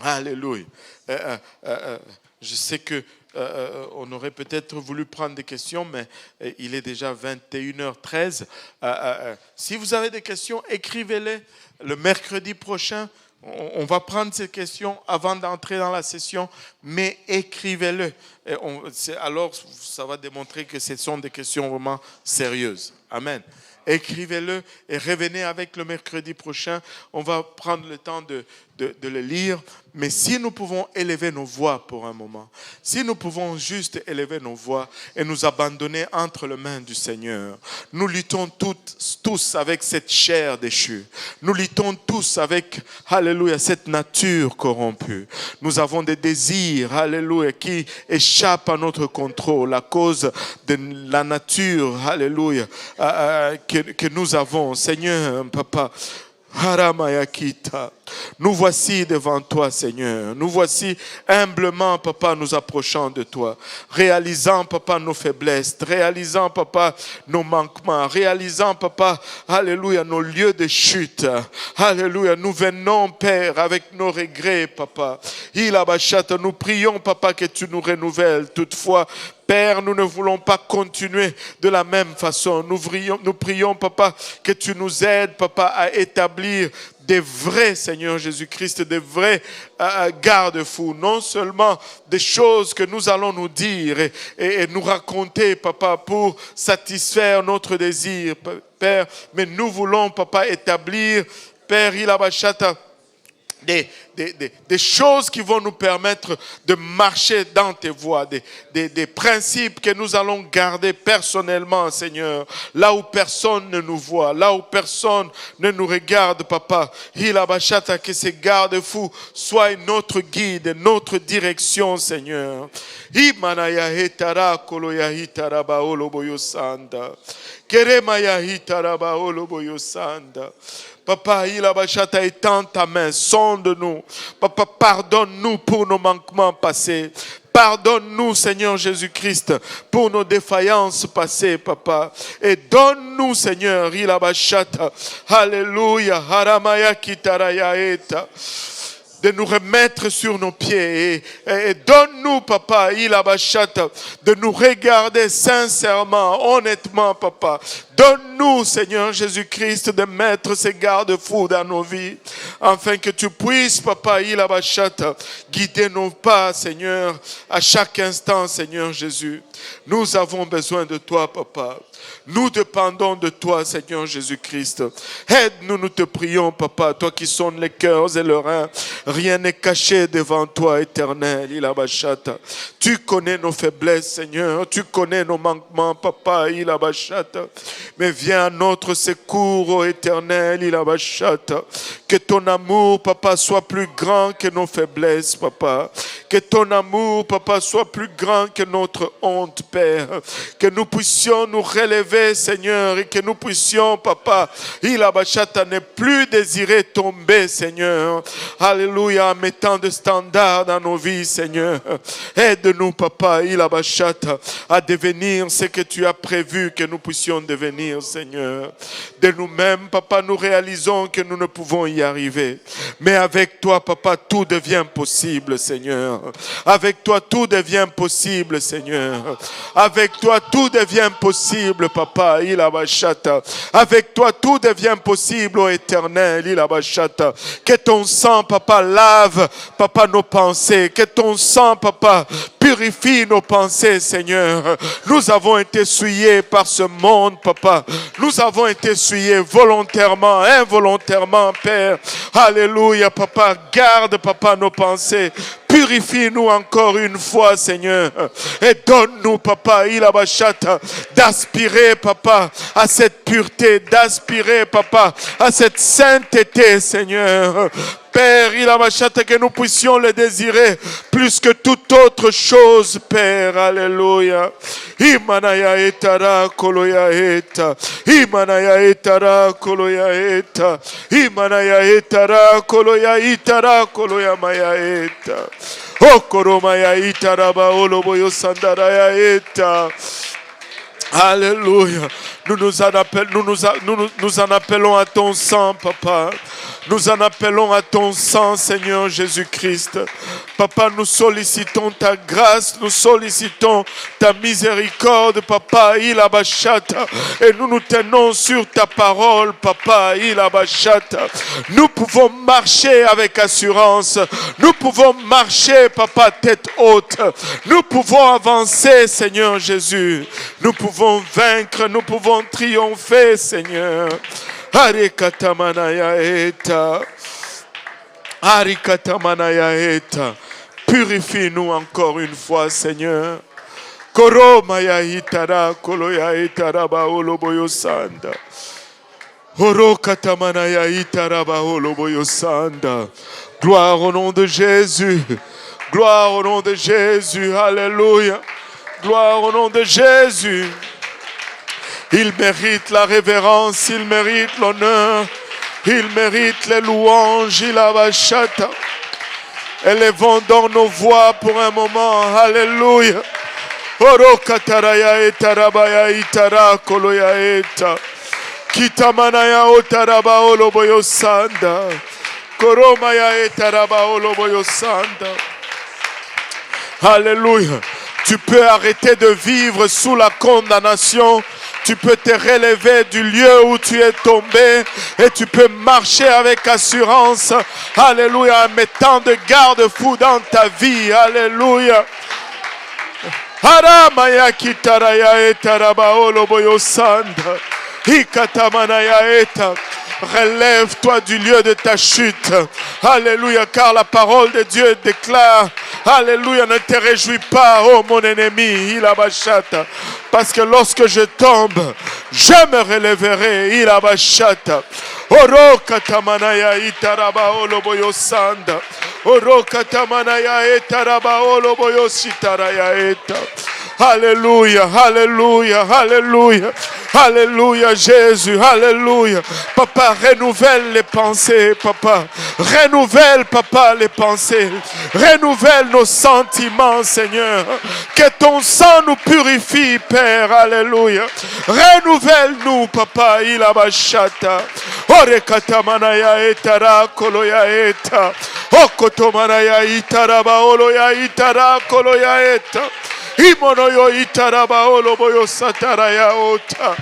Alléluia. Je sais que on aurait peut-être voulu prendre des questions, mais il est déjà 21h13. Si vous avez des questions, écrivez-les. Le mercredi prochain, on va prendre ces questions avant d'entrer dans la session, mais écrivez-le. Alors, ça va démontrer que ce sont des questions vraiment sérieuses. Amen. écrivez-le et revenez avec le mercredi prochain. On va prendre le temps de le lire. Mais si nous pouvons élever nos voix pour un moment, si nous pouvons juste élever nos voix et nous abandonner entre les mains du Seigneur, nous luttons tous avec cette chair déchue. Nous luttons tous avec, alléluia, cette nature corrompue. Nous avons des désirs, alléluia, qui échappent à notre contrôle à cause de la nature, alléluia, que nous avons. Seigneur, Papa, Haramayakita. Nous voici devant toi, Seigneur. Nous voici humblement, Papa, nous approchant de toi. Réalisant, Papa, nos faiblesses. Réalisant, Papa, nos manquements. Réalisant, Papa, alléluia, nos lieux de chute. Alléluia, nous venons, Père, avec nos regrets, Papa. Nous prions, Papa, que tu nous renouvelles. Toutefois, Père, nous ne voulons pas continuer de la même façon. Nous prions, Papa, que tu nous aides, Papa, à établir des vrais, Seigneur Jésus-Christ, des vrais garde-fous. Non seulement des choses que nous allons nous dire et nous raconter, Papa, pour satisfaire notre désir, Père, mais nous voulons, Papa, établir, Père, Ilabashata, des choses qui vont nous permettre de marcher dans tes voies, des principes que nous allons garder personnellement, Seigneur, là où personne ne nous voit, là où personne ne nous regarde, Papa. Que ces garde-fous soient notre guide, notre direction, Seigneur. Imanaya hitara koloya hitara baolo boyosanda. Keremaya hitara baolo boyosanda. Papa, Ilabashata, étends ta main, sonde-nous. Papa, pardonne-nous pour nos manquements passés. Pardonne-nous, Seigneur Jésus-Christ, pour nos défaillances passées, Papa. Et donne-nous, Seigneur, Ilabashata, Alléluia, Haramaya Kitarayaeta, de nous remettre sur nos pieds et donne-nous, Papa, Ilabashata, de nous regarder sincèrement, honnêtement, Papa. Donne-nous, Seigneur Jésus-Christ, de mettre ces garde-fous dans nos vies, afin que tu puisses, Papa, Ilabashata, guider nos pas, Seigneur, à chaque instant, Seigneur Jésus. Nous avons besoin de toi, Papa. Nous dépendons de toi, Seigneur Jésus-Christ. Aide-nous, nous te prions, Papa, toi qui sonnes les cœurs et les reins. Rien n'est caché devant toi, Éternel, Ilabashata. Tu connais nos faiblesses, Seigneur. Tu connais nos manquements, Papa, Ilabashata. Mais viens à notre secours, ô Éternel, Ilabashata. Que ton amour, Papa, soit plus grand que nos faiblesses, Papa. Que ton amour, Papa, soit plus grand que notre honte, Père. Que nous puissions nous relever, Seigneur, et que nous puissions, Papa, Ilabashata, ne plus désirer tomber, Seigneur. Alléluia, en mettant de standards dans nos vies, Seigneur. Aide-nous, Papa, Ilabashata, à devenir ce que tu as prévu que nous puissions devenir, Seigneur. De nous-mêmes, Papa, nous réalisons que nous ne pouvons y arriver. Mais avec toi, Papa, tout devient possible, Seigneur. Avec toi, tout devient possible, Seigneur. Avec toi, tout devient possible, Papa, Ilabashata. Avec toi, tout devient possible, ô Éternel, Ilabashata. Que ton sang, Papa, lave, Papa, nos pensées. Que ton sang, Papa, purifie nos pensées, Seigneur. Nous avons été souillés par ce monde, Papa. Nous avons été souillés volontairement, involontairement, Père. Alléluia, Papa. Garde, Papa, nos pensées. Purifie-nous encore une fois, Seigneur. Et donne-nous, Papa, Ilabashata, d'aspirer, Papa, à cette pureté, d'aspirer, Papa, à cette sainteté, Seigneur. Père, Ilabashata, que nous puissions le désirer plus que toute autre chose, Père. Alléluia. Imanaya etara koloya eta. Imanaya etara koloya eta. Imanaya etara koloya itara koloya maya eta. Okoromaya itara baoloboyo sandaraya eta. Alléluia. Nous en appelons à ton sang, Papa. Nous en appelons à ton sang, Seigneur Jésus-Christ. Papa, nous sollicitons ta grâce, nous sollicitons ta miséricorde, Papa, Ilabashata. Et nous nous tenons sur ta parole, Papa, Ilabashata. Nous pouvons marcher avec assurance. Nous pouvons marcher, Papa, tête haute. Nous pouvons avancer, Seigneur Jésus. Nous pouvons vaincre, nous pouvons allons triompher, Seigneur. Arikatamanaya eta. Arikatamanaya eta. Purifie-nous encore une fois, Seigneur. Koromaya itara koloya itara baoloboyo sanda. Orokatamanaya itara baoloboyo sanda. Gloire au nom de Jésus. Gloire au nom de Jésus. Alléluia. Gloire au nom de Jésus. Il mérite la révérence, il mérite l'honneur, il mérite les louanges, il abachata. Élevons donc nos voix pour un moment. Alléluia. Oro kataraya etarabaya itara koloya eta. Kitamanaya otaraba oloboyo sanda. Koromaya etaraba oloboyo sanda. Alléluia. Tu peux arrêter de vivre sous la condamnation. Tu peux te relever du lieu où tu es tombé et tu peux marcher avec assurance. Alléluia. En mettant de garde-fous dans ta vie. Alléluia. Haramaya kitaraya etaraba oloboyo sanda. Hikatamanaya eta. Relève-toi du lieu de ta chute. Alléluia, car la parole de Dieu déclare, alléluia, ne te réjouis pas, oh mon ennemi, il abachata. Parce que lorsque je tombe, je me relèverai, il abachata. Oro katamanaya itaraba oloboyo sanda. Oro katamanaya itaraba oloboyo sitaraya eta. Alléluia, alléluia, alléluia, alléluia Jésus, alléluia. Papa, renouvelle les pensées, papa. Renouvelle, papa, les pensées. Renouvelle nos sentiments, Seigneur. Que ton sang nous purifie, Père, alléluia. Renouvelle-nous, papa, il abachata. Orekatamana etara koloya eta. Okotomana itara oloya itara koloya eta. Imonoyo itaraba oloboyo sataraya ota.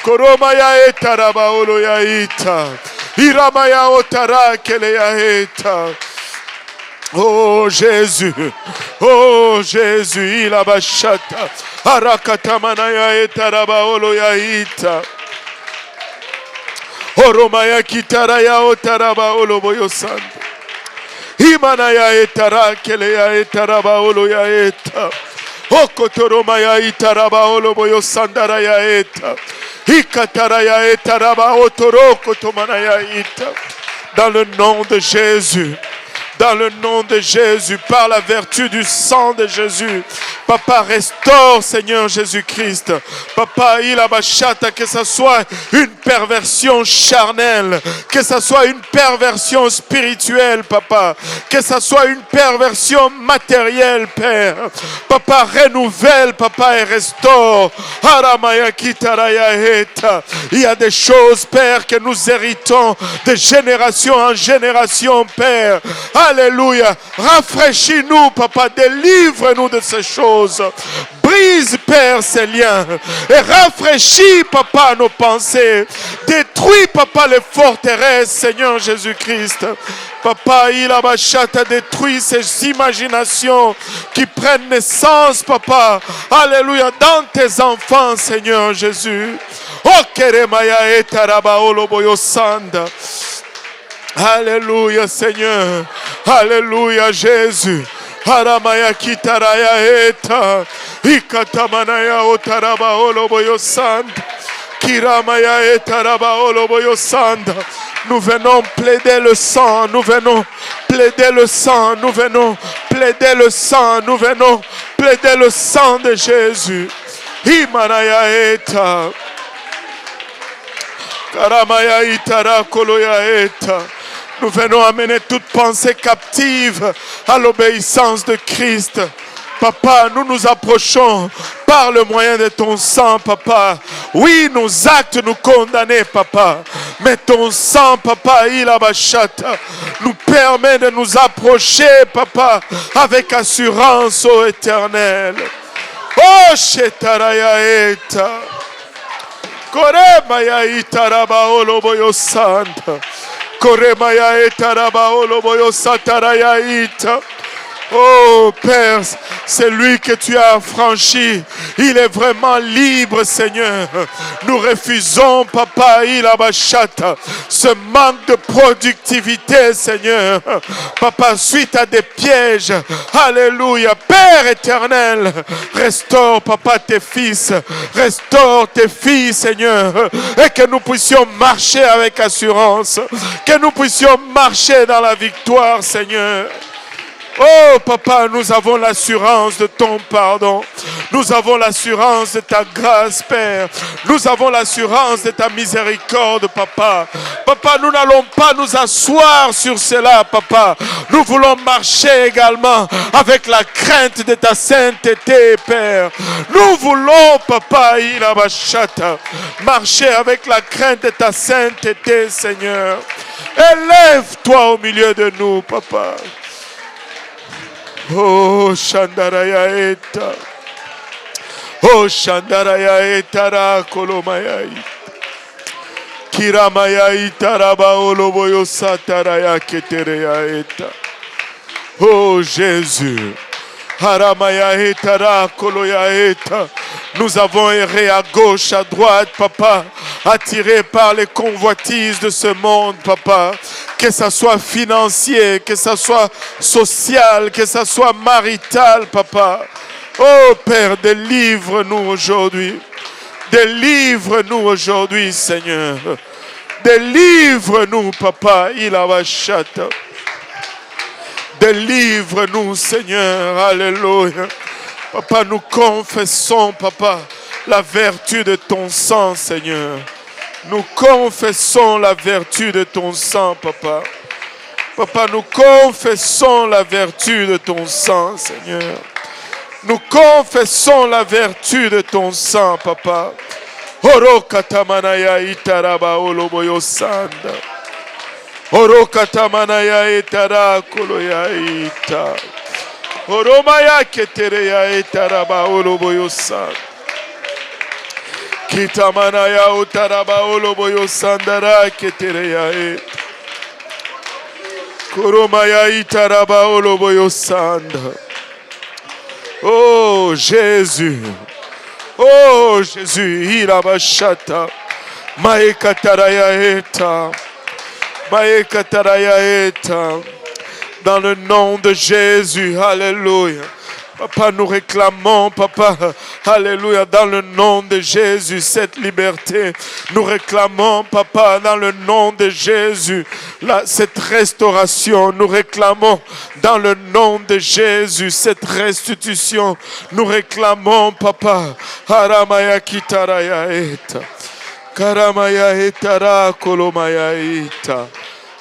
Koromaya etaraba oloya ita. Iramaya otara keleya eta. Oh Jésus, oh Jésus, il abachata. Arakatamana etaraba oloya ita. Oromaya kitaraya otaraba oloboyo sanda. Imanaya etara keleya etaraba oloya eta. Okotoromaya itaraba oloboyo sandaraya eta. Ikataraya etaraba otoroko tomanaya ita. Dans le nom de Jésus. Dans le nom de Jésus, par la vertu du sang de Jésus. Papa, restaure, Seigneur Jésus-Christ. Papa, il abachata, que ce soit une perversion charnelle, que ce soit une perversion spirituelle, papa, que ce soit une perversion matérielle, Père. Papa, renouvelle, papa, et restaure. Aramaya kitaraya eta. Il y a des choses, Père, que nous héritons de génération en génération, Père. Alléluia. Rafraîchis-nous, papa. Délivre-nous de ces choses. Brise, Père, ces liens. Et rafraîchis, papa, nos pensées. Détruis, papa, les forteresses, Seigneur Jésus-Christ. Papa, il a bachata, détruit ces imaginations qui prennent naissance, papa. Alléluia. Dans tes enfants, Seigneur Jésus. Oh, keremaya etaraba oloboyo sanda. Alléluia, Seigneur. Alléluia, Jésus. Haramaya kitaraya eta. Ikatamanaya otaraba oloboyo sanda. Kiramaya etaraba oloboyo sanda. Nous venons plaider le sang. Nous venons plaider le sang. Nous venons plaider le sang. Nous venons plaider le sang de Jésus. Imanaya eta. Karamaya itara koloya eta. Nous venons amener toute pensée captive à l'obéissance de Christ. Papa, nous nous approchons par le moyen de ton sang, papa. Oui, nos actes nous condamnent, papa. Mais ton sang, papa, il abachata, nous permet de nous approcher, papa, avec assurance, ô Éternel. Oh, shetaraya eta. Koremaya itaraba oloboyo santa. Koremaya etaraba oloboyo sataraya ita. Oh Père, c'est lui que tu as affranchi. Il est vraiment libre, Seigneur. Nous refusons, Papa, ce manque de productivité, Seigneur. Papa, suite à des pièges. Alléluia. Père éternel, restaure, Papa, tes fils. Restaure tes filles, Seigneur. Et que nous puissions marcher avec assurance. Que nous puissions marcher dans la victoire, Seigneur. Oh Papa, nous avons l'assurance de ton pardon. Nous avons l'assurance de ta grâce, Père. Nous avons l'assurance de ta miséricorde, Papa. Papa, nous n'allons pas nous asseoir sur cela, Papa. Nous voulons marcher également avec la crainte de ta sainteté, Père. Nous voulons, Papa, marcher avec la crainte de ta sainteté, Seigneur. Élève-toi au milieu de nous, Papa. Oh Shandaraya Eta. Oh Shandaraya Etara Kolomayai. Kiramaya Itaraba Oloboyo Sataraya Ketereya Eta. Oh Jésus. Haramaya Etara Koloya Eta. Nous avons erré à gauche, à droite, Papa, attirés par les convoitises de ce monde, Papa. Que ça soit financier, que ça soit social, que ça soit marital, Papa. Oh Père, délivre-nous aujourd'hui. Délivre-nous aujourd'hui, Seigneur. Délivre-nous, Papa. Ilabashata. Délivre-nous, Seigneur. Alléluia. Papa, nous confessons, Papa, la vertu de ton sang, Seigneur. Nous confessons la vertu de ton sang, Papa. Papa, nous confessons la vertu de ton sang, Seigneur. Nous confessons la vertu de ton sang, Papa. Oro katamanaya itaraba oloboyo sanda. Oro katamanaya itara koloya ita. Oromaya ketereya itaraba oloboyo sanda. Kitamanaya utaraba oloboyo sandara ketereya ita. Koromaya itaraba oloboyo sanda. Oh Jésus. Oh Jésus, irabashata. Maekataraya eta. Maekataraya eta. Dans le nom de Jésus, alléluia. Papa, nous réclamons, Papa, alléluia, dans le nom de Jésus, cette liberté. Nous réclamons, Papa, dans le nom de Jésus, cette restauration. Nous réclamons, dans le nom de Jésus, cette restitution. Nous réclamons, Papa, Haramaya Kitaraya Eta, Karamaya Etara Kolomaya Eta,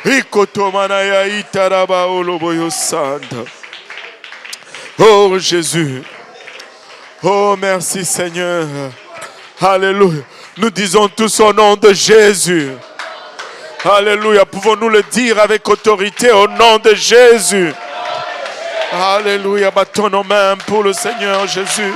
Ikotomanaya Itaraba Oloboyo Sanda. Oh Jésus. Oh merci Seigneur. Alléluia. Nous disons tous au nom de Jésus. Alléluia. Pouvons-nous le dire avec autorité au nom de Jésus. Alléluia. Battons nos mains pour le Seigneur Jésus.